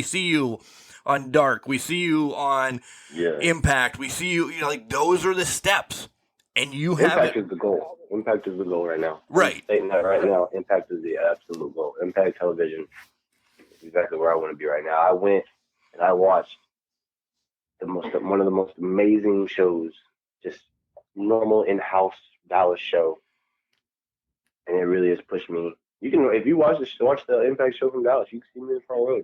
[SPEAKER 3] see you on Dark. We see you on Impact. We see you, like, those are the steps. And you have
[SPEAKER 5] Impact is the goal. Impact is the goal right now.
[SPEAKER 3] Right.
[SPEAKER 5] I'm stating that right now. Impact is the absolute goal. Impact Television is exactly where I want to be right now. I went and I watched one of the most amazing shows, just normal in-house Dallas show, and it really has pushed me. You can, if you watch the Impact show from Dallas, you can see me in the front row.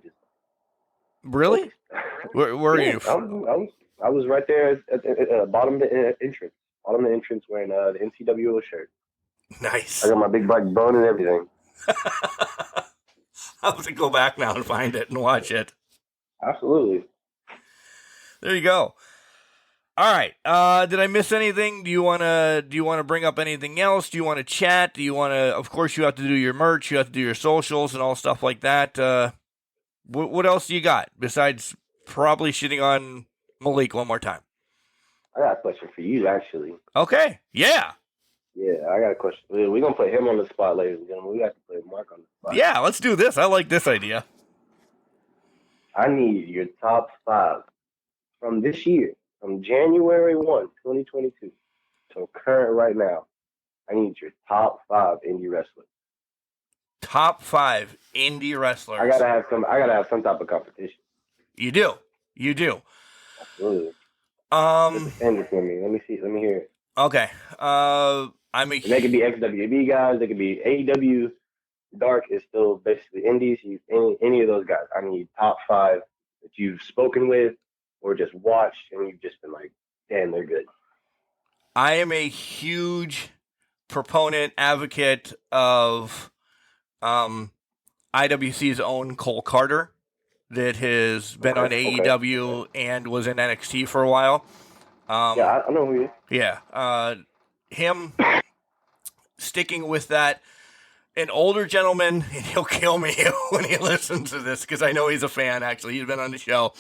[SPEAKER 3] Really? Where are you?
[SPEAKER 5] I was right there at the bottom of the entrance. Bottom of the entrance wearing the NCWO shirt.
[SPEAKER 3] Nice.
[SPEAKER 5] I got my big black bone and everything.
[SPEAKER 3] I'll have to go back now and find it and watch it.
[SPEAKER 5] Absolutely.
[SPEAKER 3] There you go. All right. Did I miss anything? Do you wanna bring up anything else? Do you want to chat? Do you want to? Of course, you have to do your merch. You have to do your socials and all stuff like that. What else do you got besides probably shitting on Malik one more time?
[SPEAKER 5] I got a question for you, actually.
[SPEAKER 3] Okay. Yeah.
[SPEAKER 5] Yeah, I got a question. We're going to put him on the spot, ladies and gentlemen. We got to put Mark on the spot.
[SPEAKER 3] Yeah, let's do this. I like this idea.
[SPEAKER 5] I need your top 5 from this year, from January 1, 2022, to current right now. I need your top 5 indie wrestlers.
[SPEAKER 3] Top 5 indie wrestlers.
[SPEAKER 5] I gotta have some type of competition.
[SPEAKER 3] You do.
[SPEAKER 5] Absolutely. Send it to me. Let me see. Let me hear it.
[SPEAKER 3] Okay.
[SPEAKER 5] They could be XWB guys. They could be AEW. Dark is still basically indies. Any of those guys. I need top 5 that you've spoken with or just watched and you've just been like, damn, they're good.
[SPEAKER 3] I am a huge proponent, advocate of IWC's own Cole Carter that has been on AEW and was in NXT for a while.
[SPEAKER 5] I know who he is.
[SPEAKER 3] Yeah. Him sticking with that. An older gentleman, and he'll kill me when he listens to this because I know he's a fan, actually. He's been on the show.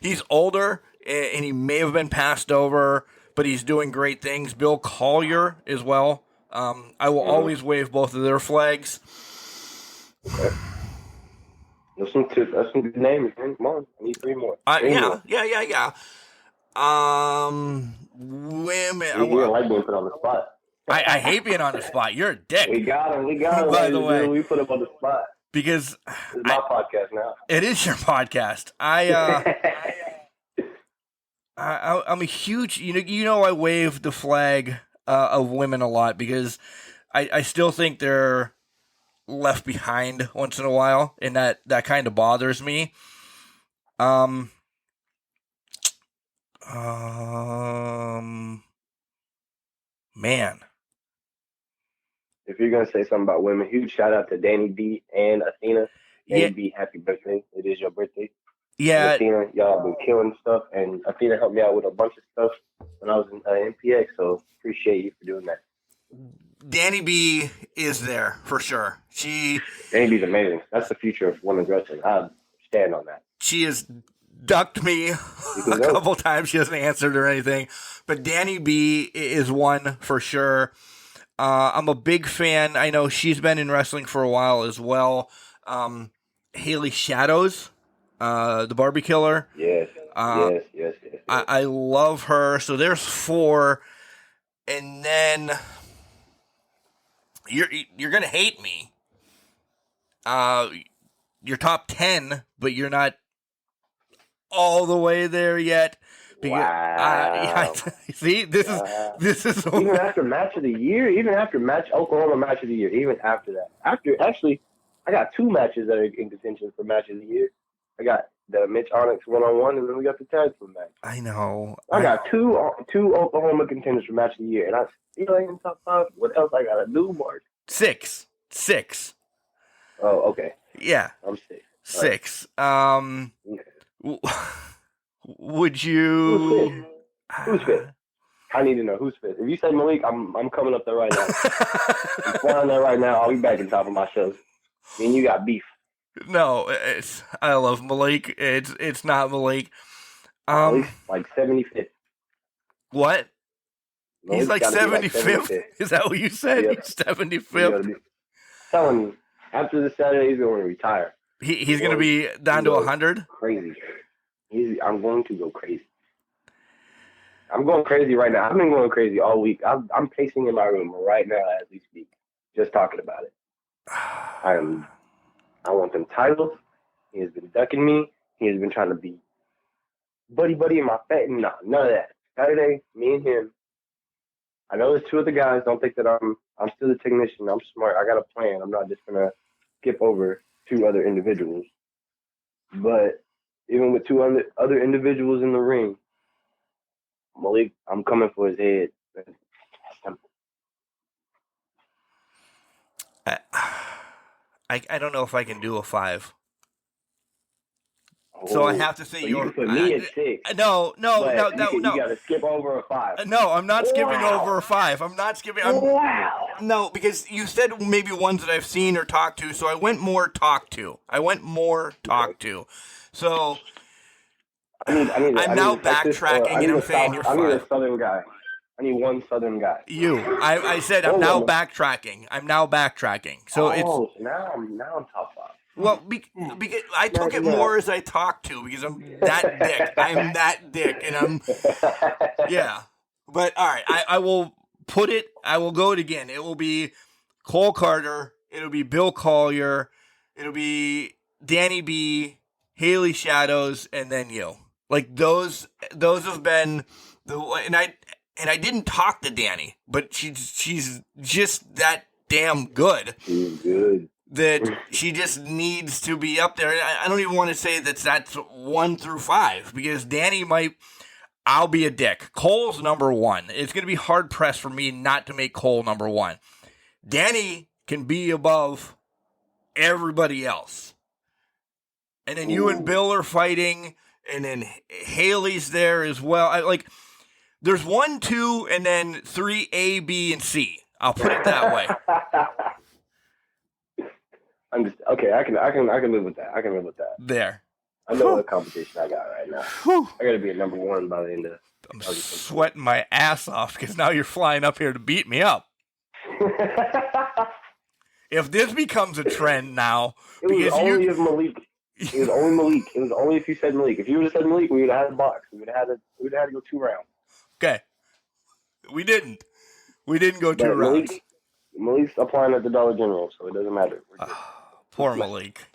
[SPEAKER 3] He's older, and he may have been passed over, but he's doing great things. Bill Collier as well. I will always wave both of their flags.
[SPEAKER 5] Okay. That's some good names, man. Come on. I need 3 more.
[SPEAKER 3] Yeah. Women.
[SPEAKER 5] You don't like being put on the spot.
[SPEAKER 3] I hate being on the spot. You're a dick.
[SPEAKER 5] We got him.
[SPEAKER 3] By the way,
[SPEAKER 5] we put him on the spot.
[SPEAKER 3] Because
[SPEAKER 5] it's my podcast now.
[SPEAKER 3] It is your podcast. I'm a huge. I wave the flag of women a lot because I still think they're left behind once in a while, and that kind of bothers me. Man.
[SPEAKER 5] If you're going to say something about women, huge shout out to Danny B and Athena. Danny B, happy birthday. It is your birthday.
[SPEAKER 3] Yeah.
[SPEAKER 5] And Athena, y'all been killing stuff. And Athena helped me out with a bunch of stuff when I was in MPX. So appreciate you for doing that.
[SPEAKER 3] Danny B is there for sure.
[SPEAKER 5] Danny B's amazing. That's the future of women's wrestling. I stand on that.
[SPEAKER 3] She has ducked me a couple times. She hasn't answered or anything. But Danny B is one for sure. I'm a big fan. I know she's been in wrestling for a while as well. Haley Shadows, the Barbie Killer.
[SPEAKER 5] Yes. Yes.
[SPEAKER 3] I love her. So there's 4. And then you're going to hate me. You're top 10, but you're not all the way there yet.
[SPEAKER 5] Wow.
[SPEAKER 3] See, this is
[SPEAKER 5] even after match of the year, Oklahoma match of the year, even after that. I got 2 matches that are in contention for match of the year. I got the Mitch Onyx 1-on-1, and then we got the tag team match.
[SPEAKER 3] I know.
[SPEAKER 5] I got two Oklahoma contenders for match of the year, and I still ain't in top 5. What else I gotta do, Mark?
[SPEAKER 3] 6.
[SPEAKER 5] Oh, okay.
[SPEAKER 3] Yeah.
[SPEAKER 5] I'm 6.
[SPEAKER 3] 6.
[SPEAKER 5] Right. Okay.
[SPEAKER 3] Would you?
[SPEAKER 5] Who's 5th? I need to know who's 5th. If you say Malik, I'm coming up there right now. I'm flying there right now. I'll be back on top of my shows. Me and you got beef.
[SPEAKER 3] No, I love Malik. It's not Malik.
[SPEAKER 5] Malik's like 75th.
[SPEAKER 3] What?
[SPEAKER 5] Malik's
[SPEAKER 3] He's like 75th? Is that what you said?
[SPEAKER 5] Yep.
[SPEAKER 3] He's 75th?
[SPEAKER 5] I'm telling you, after this Saturday, he's going to retire.
[SPEAKER 3] He's going to be down to 100?
[SPEAKER 5] Crazy. I'm going to go crazy. I'm going crazy right now. I've been going crazy all week. I'm pacing in my room right now as we speak, just talking about it. I want them titles. He has been ducking me. He has been trying to be buddy in my face. No, none of that. Saturday, me and him. I know there's 2 other guys. Don't think that I'm still the technician. I'm smart. I got a plan. I'm not just gonna skip over 2 other individuals. But even with 2 other individuals in the ring, Malik, I'm coming for his head.
[SPEAKER 3] I don't know if I can do a 5. So I have to say
[SPEAKER 5] you can put me at 6.
[SPEAKER 3] No.
[SPEAKER 5] You got to skip over a 5.
[SPEAKER 3] No, I'm not skipping over a 5. I'm not skipping.
[SPEAKER 5] Wow.
[SPEAKER 3] No, because you said maybe ones that I've seen or talked to, so I went more talked to. So I'm now backtracking, and I'm saying you're 5.
[SPEAKER 5] I need a Southern guy. I need one Southern guy.
[SPEAKER 3] I said I'm now backtracking. So it's
[SPEAKER 5] now I'm top 5.
[SPEAKER 3] Well, because I took it more as I talked to, because I'm that dick. I'm that dick, and I'm yeah. But all right, I will put it. I will go it again. It will be Cole Carter, it'll be Bill Collier, it'll be Danny B, Haley Shadows, and then you. Like those have been and I didn't talk to Danny, but she's just that damn good.
[SPEAKER 5] She's good.
[SPEAKER 3] That she just needs to be up there. I don't even want to say that's 1 through 5 because Danny might. I'll be a dick. Cole's number 1. It's going to be hard pressed for me not to make Cole number 1. Danny can be above everybody else. And then you and Bill are fighting, and then Haley's there as well. There's 1, 2, and then 3 A, B, and C. I'll put it that way.
[SPEAKER 5] Okay. I can live with that. I can live with that.
[SPEAKER 3] There.
[SPEAKER 5] I know what competition I got right now. I got to be at number 1 by the end of.
[SPEAKER 3] I'm sweating my ass off because now you're flying up here to beat me up. If this becomes a trend now,
[SPEAKER 5] it was only if Malik. It was only Malik. It was only if you said Malik. If you would have said Malik, we would have had a box. We would have had to go 2 rounds.
[SPEAKER 3] Okay. We didn't go 2 rounds.
[SPEAKER 5] Malik's applying at the Dollar General, so it doesn't matter.
[SPEAKER 3] Poor Malik.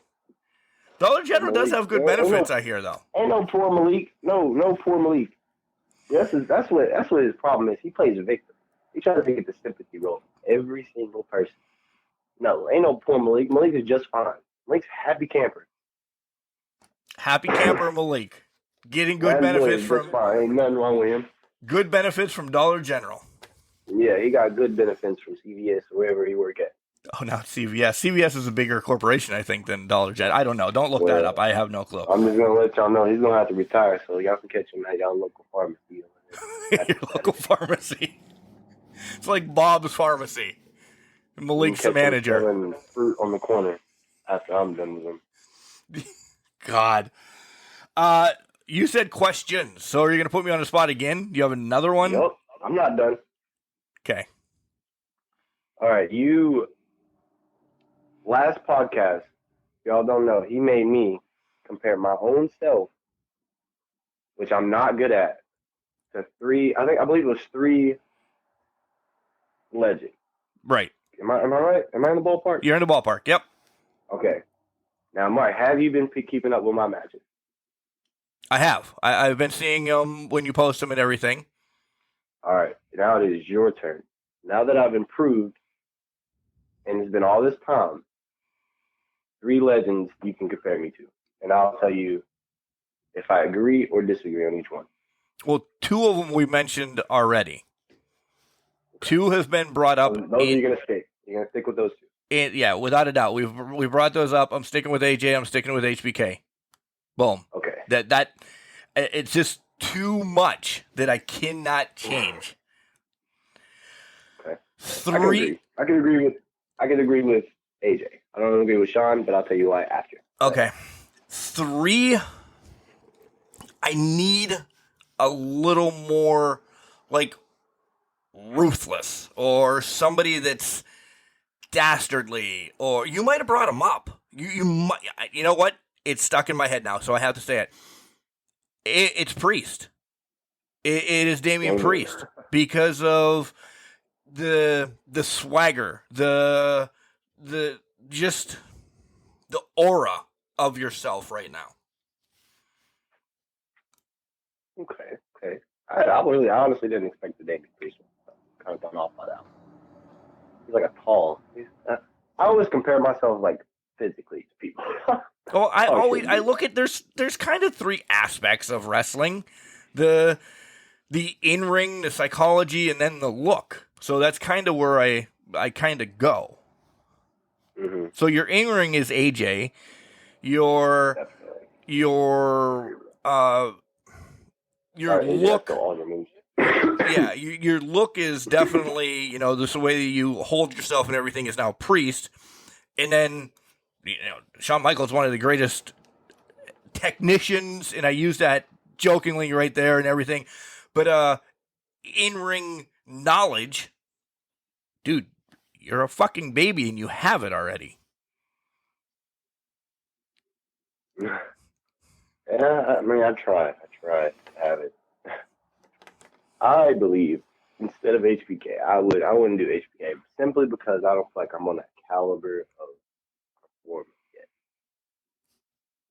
[SPEAKER 3] Dollar General does have good benefits, I hear, though.
[SPEAKER 5] Ain't no poor Malik. No poor Malik. That's what his problem is. He plays a victim. He tries to get the sympathy role from every single person. No, ain't no poor Malik. Malik is just fine. Malik's happy camper.
[SPEAKER 3] Happy camper Malik. Getting good benefits from...
[SPEAKER 5] Fine. Ain't nothing wrong with him.
[SPEAKER 3] Good benefits from Dollar General.
[SPEAKER 5] Yeah, he got good benefits from CVS or wherever he work at.
[SPEAKER 3] Oh, not CVS. CVS is a bigger corporation, I think, than Dollar General. I don't know. Don't look that up. I have no clue.
[SPEAKER 5] I'm just going to let y'all know he's going to have to retire, so y'all can catch him at y'all local pharmacy.
[SPEAKER 3] Your local pharmacy. It's like Bob's Pharmacy. Malik's the manager.
[SPEAKER 5] Selling fruit on the corner after I'm done with him.
[SPEAKER 3] God. You said questions, so are you going to put me on the spot again? Do you have another one?
[SPEAKER 5] Nope, I'm not done.
[SPEAKER 3] Okay.
[SPEAKER 5] All right, last podcast, y'all don't know, he made me compare my own self, which I'm not good at, to 3, I believe it was 3 legends.
[SPEAKER 3] Right.
[SPEAKER 5] Am I right? Am I in the ballpark?
[SPEAKER 3] You're in the ballpark, yep.
[SPEAKER 5] Okay. Now, Mark, have you been keeping up with my matches?
[SPEAKER 3] I have. I've been seeing them when you post them and everything.
[SPEAKER 5] All right. Now it is your turn. Now that I've improved, and it's been all this time, 3 legends you can compare me to. And I'll tell you if I agree or disagree on each one.
[SPEAKER 3] Well, 2 of them we mentioned already. 2 have been brought up.
[SPEAKER 5] Those are you going to stick. You're going to stick with those 2.
[SPEAKER 3] Yeah, without a doubt. We brought those up. I'm sticking with AJ. I'm sticking with HBK. Boom.
[SPEAKER 5] Okay.
[SPEAKER 3] That it's just too much that I cannot change.
[SPEAKER 5] Okay.
[SPEAKER 3] 3.
[SPEAKER 5] I can agree with AJ. I don't agree with Sean, but I'll tell you why after.
[SPEAKER 3] Okay. 3. I need a little more like ruthless or somebody that's dastardly, or you might have brought him up. You might. You know what? It's stuck in my head now, so I have to say it. It's Priest. It is Damian Priest because of the swagger, the just the aura of yourself right now.
[SPEAKER 5] Okay. I honestly didn't expect the Damian Priest one. Kind of thrown off by that one. He's like a tall. I always compare myself like physically to people.
[SPEAKER 3] Well, I look at there's kind of 3 aspects of wrestling: the in-ring, the psychology, and then the look. So that's kind of where I kind of go.
[SPEAKER 5] Mm-hmm.
[SPEAKER 3] So your in-ring is AJ. Your look. Yeah, your look is definitely, the way that you hold yourself and everything is now Priest. And then, Shawn Michaels is one of the greatest technicians, and I use that jokingly right there and everything. But in-ring knowledge, dude, you're a fucking baby and you have it already.
[SPEAKER 5] Yeah, I mean, I try to have it. I believe instead of HBK, I wouldn't do HBK simply because I don't feel like I'm on that caliber of performance yet.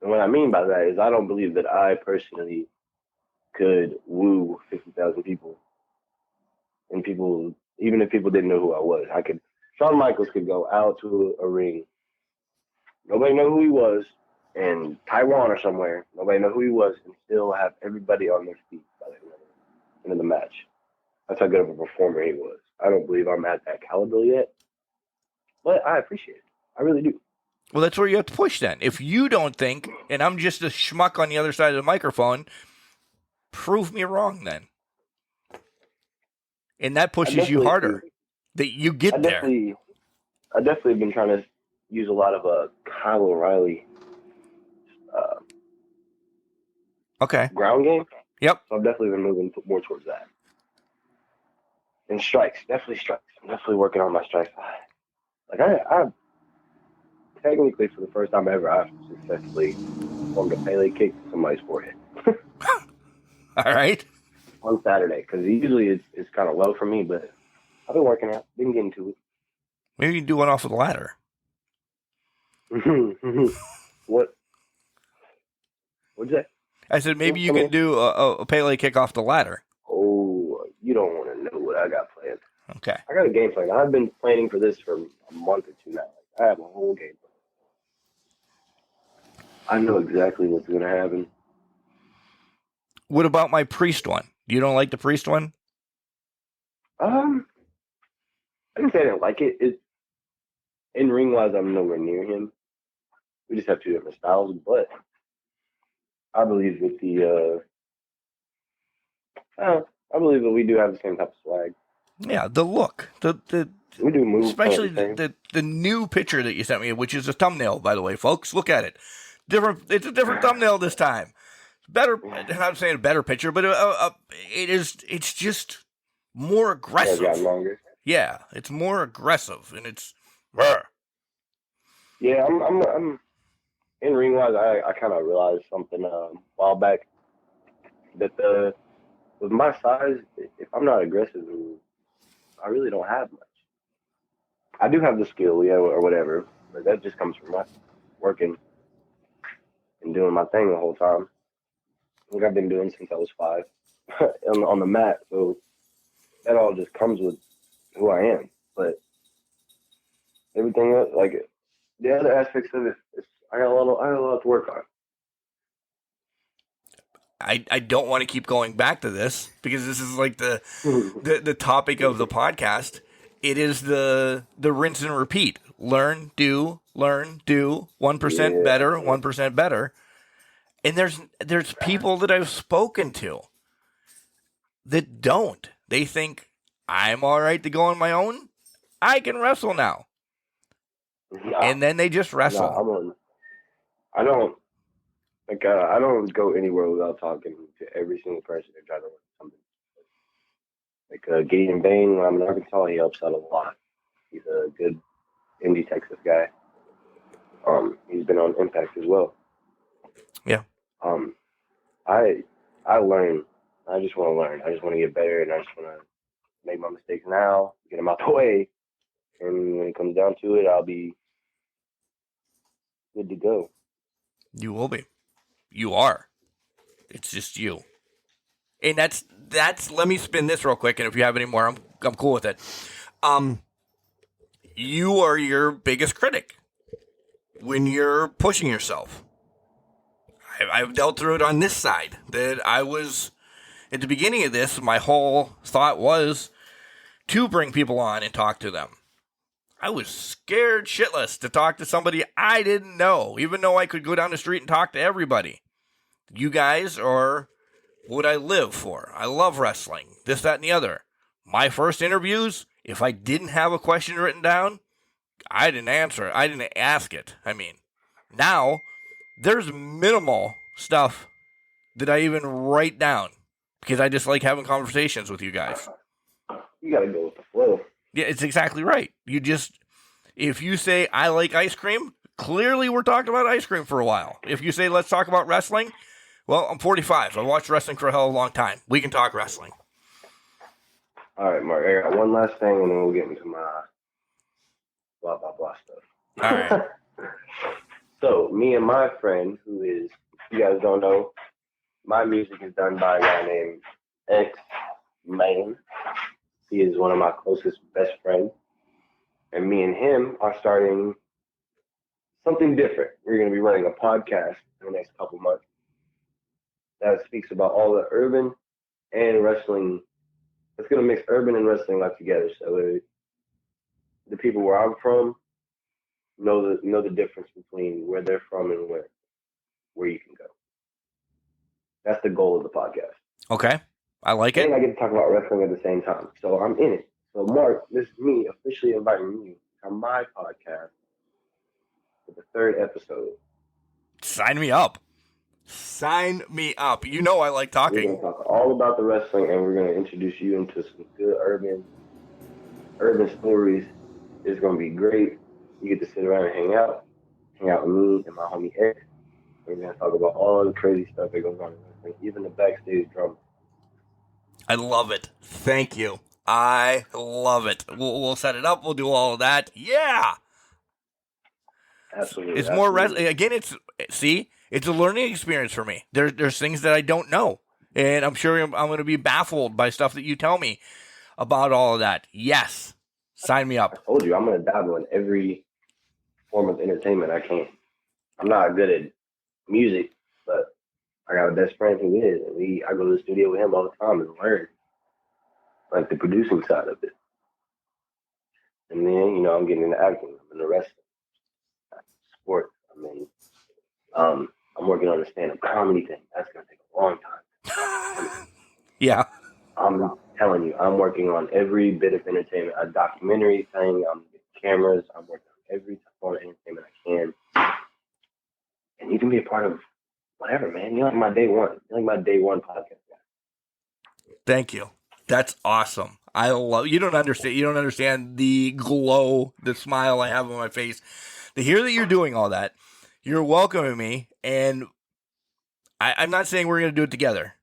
[SPEAKER 5] And what I mean by that is I don't believe that I personally could woo 50,000 people. And people, even if people didn't know who I was, Shawn Michaels could go out to a ring. Nobody know who he was. In Taiwan or somewhere, nobody know who he was, and still have everybody on their feet by the end of the match. That's how good of a performer he was. I don't believe I'm at that caliber yet, but I appreciate it. I really do.
[SPEAKER 3] Well, that's where you have to push then. If you don't think, and I'm just a schmuck on the other side of the microphone, prove me wrong then. And that pushes you harder. That you get there.
[SPEAKER 5] I definitely have been trying to use a lot of Kyle O'Reilly ground game.
[SPEAKER 3] Yep.
[SPEAKER 5] So I've definitely been moving more towards that. And strikes, definitely strikes. I'm definitely working on my strikes. Like I technically, for the first time ever, I've successfully performed a Pele kick to somebody's forehead.
[SPEAKER 3] All right.
[SPEAKER 5] On Saturday, because usually it's kind of low for me, but I've been working out, been getting to it.
[SPEAKER 3] Maybe you can do one off of the ladder.
[SPEAKER 5] What? What'd you say?
[SPEAKER 3] I said maybe you can do a Pele kick off the ladder.
[SPEAKER 5] Oh, you don't want to know what I got planned.
[SPEAKER 3] Okay.
[SPEAKER 5] I got a game plan. I've been planning for this for a month or two now. I have a whole game plan. I know exactly what's going to happen.
[SPEAKER 3] What about my priest one? You don't like the priest one?
[SPEAKER 5] I didn't say I didn't like it. In ring wise, I'm nowhere near him. We just have two different styles, but I believe with I believe that we do have the same type of swag.
[SPEAKER 3] Yeah, the look,
[SPEAKER 5] we do move,
[SPEAKER 3] especially the new picture that you sent me, which is a thumbnail, by the way, folks. Look at it. It's a different thumbnail this time. Better. I'm not saying a better picture, but it's just more aggressive.
[SPEAKER 5] Yeah, longer.
[SPEAKER 3] Yeah, it's more aggressive, and it's.
[SPEAKER 5] Yeah, I'm in ring wise. I kind of realized something a while back that with my size, if I'm not aggressive, I really don't have much. I do have the skill, yeah, or whatever, but that just comes from my working and doing my thing the whole time. Like I've been doing since I was 5 on the mat, so that all just comes with who I am. But everything else, like the other aspects of it, I got a lot to work on.
[SPEAKER 3] I don't want to keep going back to this because this is like the topic of the podcast. It is the rinse and repeat. Learn, do, 1% better, 1% better. And there's people that I've spoken to that don't. They think I'm all right to go on my own. I can wrestle now.
[SPEAKER 5] No,
[SPEAKER 3] and then they just wrestle.
[SPEAKER 5] No, I don't go anywhere without talking to every single person and trying to learn something. Like Gideon Bain, when I'm in Arkansas, he helps out a lot. He's a good indie Texas guy. He's been on Impact as well.
[SPEAKER 3] Yeah.
[SPEAKER 5] I learn. I just want to learn. I just want to get better, and I just want to make my mistakes now, get them out the way, and when it comes down to it, I'll be good to go.
[SPEAKER 3] You will be. You are. It's just you. And that's. Let me spin this real quick, and if you have any more, I'm cool with it. You are your biggest critic when you're pushing yourself. I've dealt through it on this side. That I was at the beginning of this. My whole thought was to bring people on and talk to them. I was scared shitless to talk to somebody I didn't know, even though I could go down the street and talk to everybody. You guys are what I live for. I love wrestling, this, that, and the other. My first interviews, if I didn't have a question written down, I didn't answer it. I didn't ask it. I mean, now there's minimal stuff that I even write down because I just like having conversations with you guys.
[SPEAKER 5] You got to go with the flow.
[SPEAKER 3] Yeah, it's exactly right. If you say, I like ice cream, clearly we're talking about ice cream for a while. If you say, let's talk about wrestling, well, I'm 45. I've watched wrestling for a hell of a long time. We can talk wrestling.
[SPEAKER 5] All right, Mark, I got one last thing, and then we'll get into blah, blah, blah stuff.
[SPEAKER 3] All right.
[SPEAKER 5] So me and my friend, who is, if you guys don't know, my music is done by a guy named X Man. He is one of my closest best friends. And me and him are starting something different. We're going to be running a podcast in the next couple months that speaks about all the urban and wrestling. It's going to mix urban and wrestling life together. So the people where I'm from know the difference between where they're from and where you can go. That's the goal of the podcast.
[SPEAKER 3] Okay. I like it.
[SPEAKER 5] And I get to talk about wrestling at the same time. So I'm in it. So Mark, this is me officially inviting you to my podcast for the 3rd episode.
[SPEAKER 3] Sign me up. Sign me up. You know I like
[SPEAKER 5] We're
[SPEAKER 3] talking.
[SPEAKER 5] going to talk all about the wrestling, and we're going to introduce you into some good urban stories. It's going to be great. You get to sit around and hang out with me and my homie X. We're going to talk about all the crazy stuff that goes on in wrestling, even the backstage drama.
[SPEAKER 3] I love it. Thank you. I love it. We'll set it up. We'll do all of that. Yeah.
[SPEAKER 5] Absolutely.
[SPEAKER 3] It's more wrestling. Again, it's a learning experience for me. There's things that I don't know. And I'm sure I'm going to be baffled by stuff that you tell me about all of that. Yes. Sign me up.
[SPEAKER 5] I told you, I'm going to dabble in every form of entertainment I can. I'm not good at music, but I got a best friend who is. And I go to the studio with him all the time and learn, like the producing side of it. And then, I'm getting into acting. I'm into wrestling, sports. I'm working on a stand-up comedy thing. That's going to take a long time.
[SPEAKER 3] Yeah.
[SPEAKER 5] I'm telling you, I'm working on every bit of entertainment, a documentary thing. I'm getting cameras. I'm working on every form of entertainment I can. And you can be a part of whatever, man. You're like my day one. You're like my day one podcast guy.
[SPEAKER 3] Thank you. That's awesome. I love. You don't understand. You don't understand the glow, the smile I have on my face. To hear that you're doing all that, you're welcoming me, and I'm not saying we're going to do it together,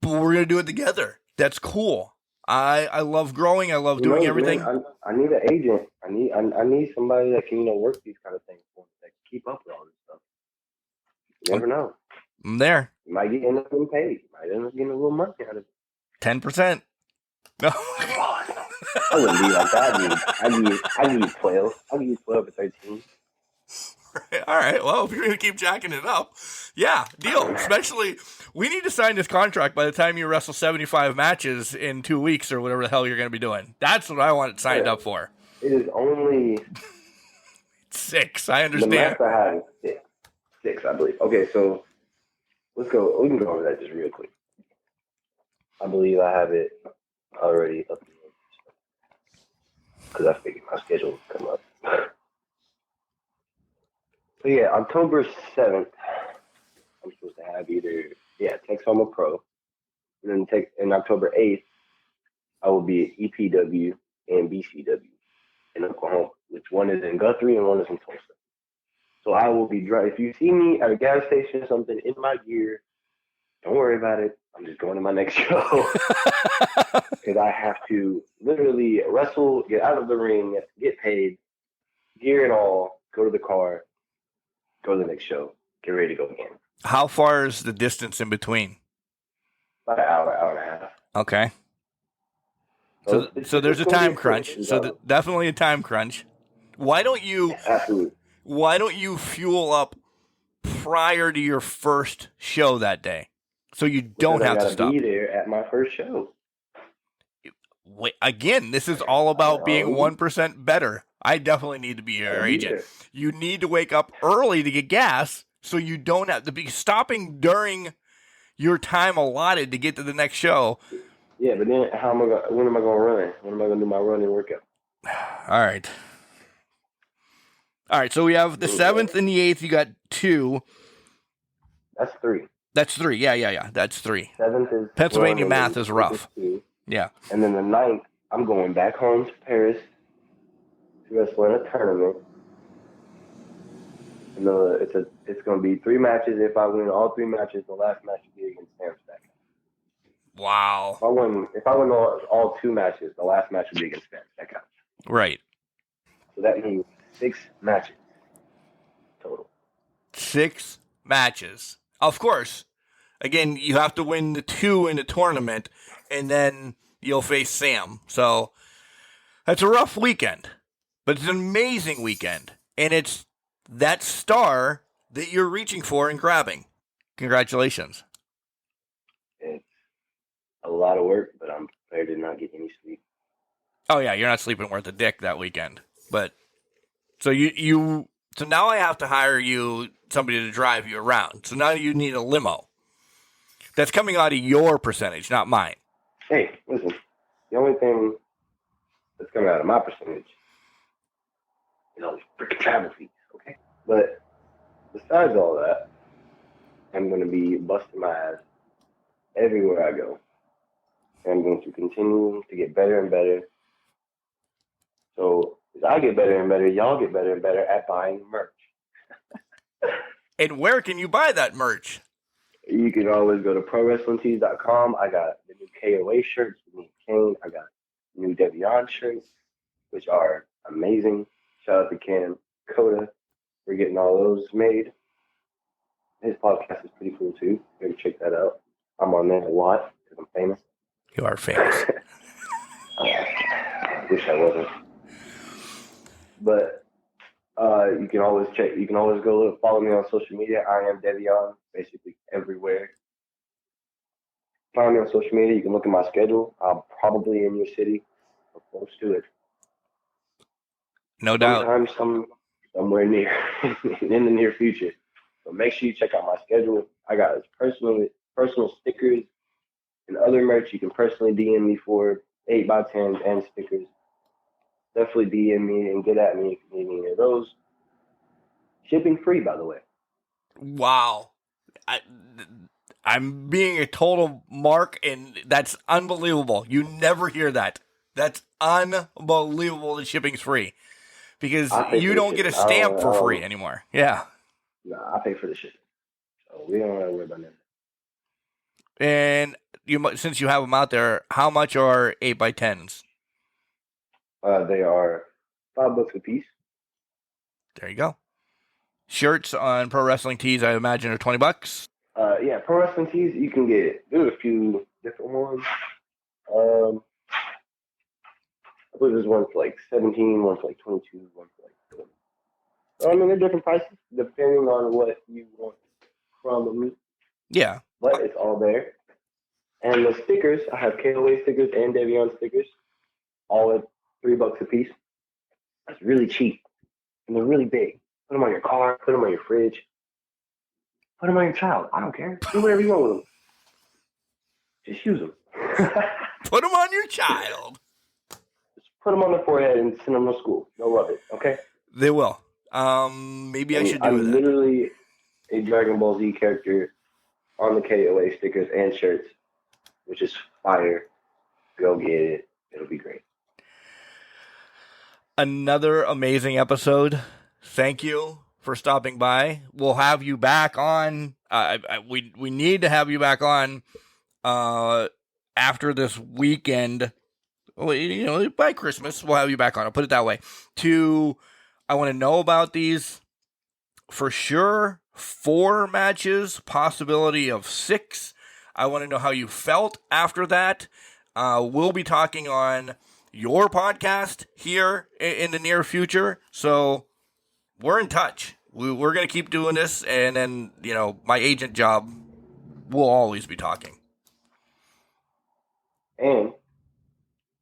[SPEAKER 3] but we're going to do it together. That's cool. I love growing. I love doing everything.
[SPEAKER 5] Man, I need an agent. I need somebody that can work these kind of things for me, that can keep up with all this stuff. You never know.
[SPEAKER 3] I'm there.
[SPEAKER 5] You might end up getting paid. You might end up getting a little money out of it.
[SPEAKER 3] 10%. No.
[SPEAKER 5] I wouldn't be like that. I need 12. I'll give you 12 or 13.
[SPEAKER 3] All right. Well, if you're going to keep jacking it up, yeah, deal. Especially, we need to sign this contract by the time you wrestle 75 matches in 2 weeks or whatever the hell you're going to be doing. That's what I want it signed up for.
[SPEAKER 5] It is only
[SPEAKER 3] 6. I understand.
[SPEAKER 5] The max I have is 6. 6, I believe. Okay, so let's go. We can go over that just real quick. I believe I have it already up because I figured my schedule would come up. So yeah, October 7th, I'm supposed to have Texoma Pro, and then in October 8th, I will be at EPW and BCW in Oklahoma, which one is in Guthrie and one is in Tulsa. So I will be driving. If you see me at a gas station or something in my gear, don't worry about it. I'm just going to my next show because I have to literally wrestle, get out of the ring, get paid, gear and all, go to the car, go to the next show, get ready to go again.
[SPEAKER 3] How far is the distance in between?
[SPEAKER 5] About an hour and a half.
[SPEAKER 3] Okay. So there's a time crunch. So definitely a time crunch. Why don't you fuel up prior to your first show that day, so you don't have to stop?
[SPEAKER 5] Be there at my first show.
[SPEAKER 3] Wait, again, this is all about being 1% better. I definitely need to be your agent. You need to wake up early to get gas, so you don't have to be stopping during your time allotted to get to the next show.
[SPEAKER 5] Yeah, but then when am I going to run? When am I going to do my running workout?
[SPEAKER 3] All right. So we have the 7th and the 8th. You got 2.
[SPEAKER 5] That's 3.
[SPEAKER 3] That's 3. Yeah. That's 3.
[SPEAKER 5] 7th is
[SPEAKER 3] Pennsylvania math is rough. Yeah.
[SPEAKER 5] And then the 9th, I'm going back home to Paris to wrestle in a tournament. And it's going to be 3 matches. If I win all 3 matches, the last match will be against Sam Stack.
[SPEAKER 3] Wow.
[SPEAKER 5] If I win all 2 matches, the last match will be against Sam Stack.
[SPEAKER 3] Right.
[SPEAKER 5] So that means 6 matches total.
[SPEAKER 3] 6 matches. Of course. Again, you have to win the 2 in the tournament, and then you'll face Sam. So that's a rough weekend, but it's an amazing weekend, and it's that star that you're reaching for and grabbing. Congratulations.
[SPEAKER 5] It's a lot of work, but I'm prepared to not get any sleep.
[SPEAKER 3] Oh yeah, you're not sleeping worth a dick that weekend. But so so now I have to hire you somebody to drive you around. So now you need a limo. That's coming out of your percentage, not mine.
[SPEAKER 5] Hey, listen, the only thing that's coming out of my percentage is all these freaking travel fees, okay? But besides all that, I'm going to be busting my ass everywhere I go. And I'm going to continue to get better and better. So as I get better and better, y'all get better and better at buying merch.
[SPEAKER 3] And where can you buy that merch?
[SPEAKER 5] You can always go to prowrestlingtees.com. I got the new KOA shirts with me and Kane. I got new Devion shirts, which are amazing. Shout out to Cam Coda for getting all those made. His podcast is pretty cool too. Maybe check that out. I'm on there a lot because I'm famous.
[SPEAKER 3] You are famous.
[SPEAKER 5] I wish I wasn't. But you can always check. You can always go follow me on social media. I am Devion, basically everywhere. Find me on social media. You can look at my schedule. I'm probably in your city or close to it.
[SPEAKER 3] No doubt.
[SPEAKER 5] Sometime somewhere near in the near future. So make sure you check out my schedule. I got personal stickers and other merch you can personally DM me for 8x10s and stickers. Definitely DM me and get at me if you need any of those. Shipping free, by the way.
[SPEAKER 3] Wow. I'm being a total mark, and that's unbelievable. You never hear that. That's unbelievable that shipping's free. Because you don't get a stamp for free anymore. Yeah.
[SPEAKER 5] No, I pay for the shipping. So we don't have to worry about that.
[SPEAKER 3] And since you have them out there, how much are 8x10s?
[SPEAKER 5] They are $5 a piece.
[SPEAKER 3] There you go. Shirts on Pro Wrestling Tees, I imagine, are $20.
[SPEAKER 5] Yeah, Pro Wrestling Tees, you can get. There's a few different ones. I believe there's one for like 17, one for like 22, one for like 20. So, I mean, they're different prices depending on what you want from me.
[SPEAKER 3] Yeah.
[SPEAKER 5] But it's all there. And the stickers, I have KOA stickers and Devion stickers, all at $3 a piece. That's really cheap. And they're really big. Put them on your car, put them on your fridge, put them on your child. I don't care. Do whatever you want with them. Just use them.
[SPEAKER 3] Put them on your child.
[SPEAKER 5] Just put them on the forehead and send them to school. They'll love it, okay?
[SPEAKER 3] They will. Maybe I should do
[SPEAKER 5] I'm
[SPEAKER 3] that.
[SPEAKER 5] literally a Dragon Ball Z character on the KOA stickers and shirts, which is fire. Go get it. It'll be great.
[SPEAKER 3] Another amazing episode. Thank you for stopping by. We'll have you back on. We need to have you back on after this weekend. Well, by Christmas, we'll have you back on. I'll put it that way. I want to know about these for sure. 4 matches, possibility of 6. I want to know how you felt after that. We'll be talking on your podcast here in the near future. So we're in touch. We're going to keep doing this. And then, my agent job, we'll always be talking.
[SPEAKER 5] And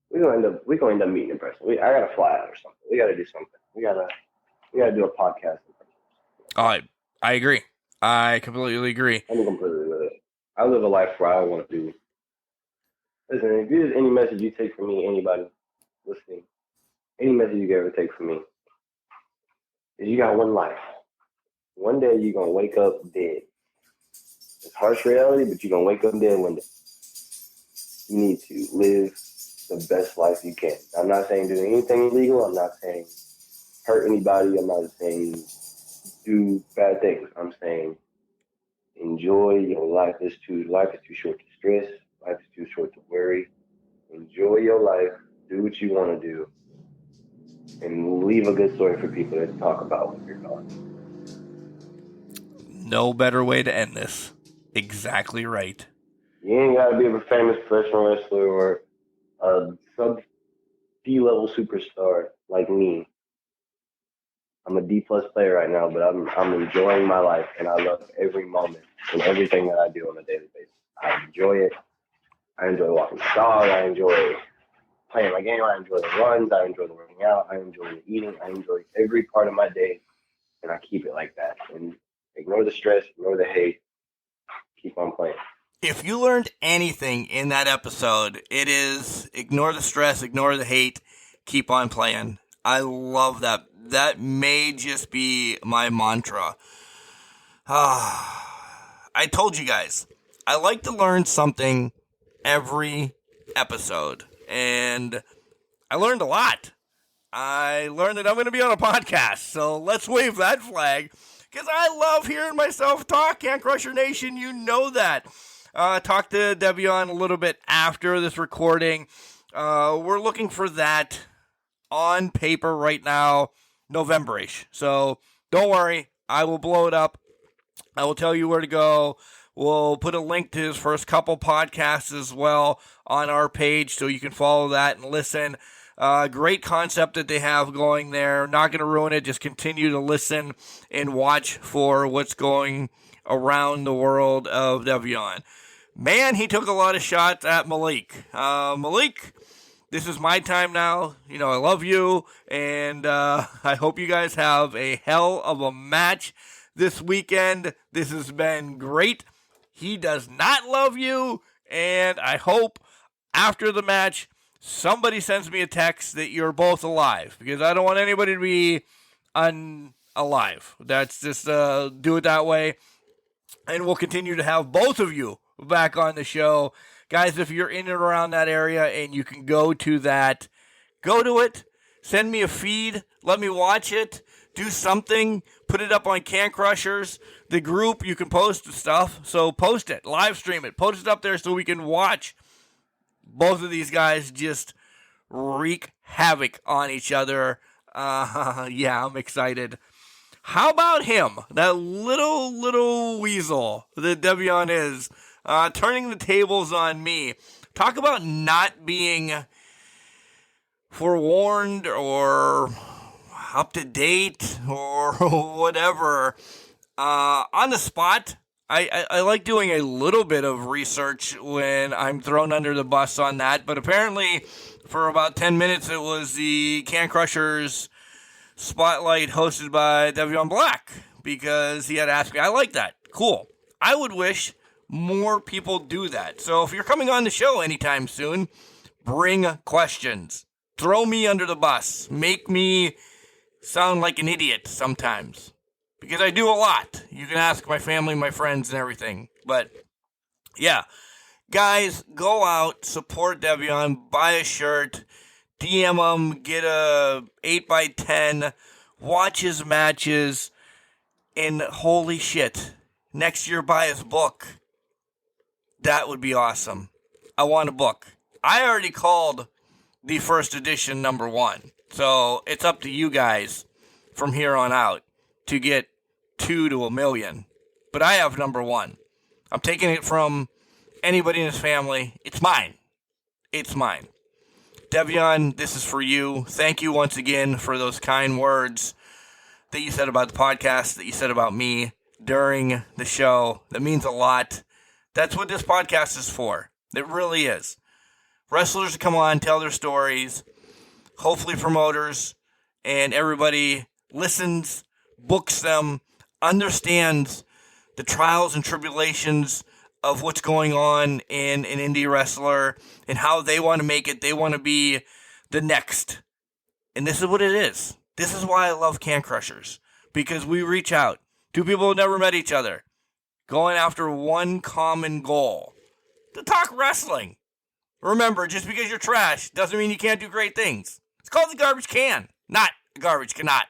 [SPEAKER 5] we're going to end up meeting in person. I got to fly out or something. We got to do something. We got to do a podcast in person.
[SPEAKER 3] I agree. I completely agree.
[SPEAKER 5] I'm completely with it. I live a life where I want to do. Listen, if there's any message you take from me, anybody listening, any message you can ever take from me, is you got one life. One day you're going to wake up dead. It's harsh reality, but you're going to wake up dead one day. You need to live the best life you can. I'm not saying do anything illegal. I'm not saying hurt anybody. I'm not saying do bad things. I'm saying enjoy your life. Life is too short to stress. Life is too short to worry. Enjoy your life. Do what you want to do. and leave a good story for people to talk about when you're gone.
[SPEAKER 3] No better way to end this. Exactly right.
[SPEAKER 5] You ain't got to be a famous professional wrestler or a sub-D-level superstar like me. I'm a D-plus player right now, but I'm enjoying my life, and I love every moment and everything that I do on a daily basis. I enjoy it. I enjoy walking the dog. I enjoy playing my game. I enjoy the runs. I enjoy the working out. I enjoy the eating. I enjoy every part of my day, and I keep it like that. And ignore the stress, ignore the hate, keep on playing.
[SPEAKER 3] If you learned anything in that episode, it is ignore the stress, ignore the hate, keep on playing. I love that. That may just be my mantra. I told you guys, I like to learn something every episode, and I learned a lot. I learned that I'm going to be on a podcast, so let's wave that flag, because I love hearing myself talk. Can Crusher Nation, you know that. Talked to Devion a little bit after this recording. We're looking for that on paper right now, November-ish. So don't worry, I will blow it up. I will tell you where to go. We'll put a link to his first couple podcasts as well on our page so you can follow that and listen. Great concept that they have going there. Not going to ruin it. Just continue to listen and watch for what's going around the world of Devion. Man, he took a lot of shots at Malik. Malik, this is my time now. You know, I love you, and I hope you guys have a hell of a match this weekend. This has been great. He does not love you, and I hope after the match somebody sends me a text that you're both alive, because I don't want anybody to be unalive. That's just do it that way, and we'll continue to have both of you back on the show. Guys, if you're in and around that area and you can go to that, go to it. Send me a feed. Let me watch it. Do something. Put it up on Can Crushers. The group, you can post the stuff. So post it. Live stream it. Post it up there so we can watch both of these guys just wreak havoc on each other. Yeah, I'm excited. How about him? That little weasel that Devion is. Turning the tables on me. Talk about not being forewarned or up to date or whatever. On the spot, I like doing a little bit of research when I'm thrown under the bus on that, but apparently for about 10 minutes it was the Can Crushers Spotlight hosted by Devion Black, because he had asked me. I like that. Cool. I would wish more people do that. So if you're coming on the show anytime soon, bring questions. Throw me under the bus. Make me sound like an idiot sometimes, because I do a lot. You can ask my family, my friends, and everything. But yeah, guys, go out, support Devion, buy a shirt, DM him, get a 8x10, watch his matches, and holy shit, next year buy his book. That would be awesome. I want a book. I already called the first edition number 1. So it's up to you guys from here on out to get 2 to 1 million. But I have number 1. I'm taking it from anybody in his family. It's mine. It's mine. Devion, this is for you. Thank you once again for those kind words that you said about the podcast, that you said about me during the show. That means a lot. That's what this podcast is for. It really is. Wrestlers come on, tell their stories. Hopefully promoters and everybody listens, books them, understands the trials and tribulations of what's going on in an indie wrestler and how they want to make it. They want to be the next. And this is what it is. This is why I love Can Crushers. Because we reach out to people who never met each other, going after one common goal: to talk wrestling. Remember, just because you're trash doesn't mean you can't do great things. It's called the garbage can, not the garbage cannot.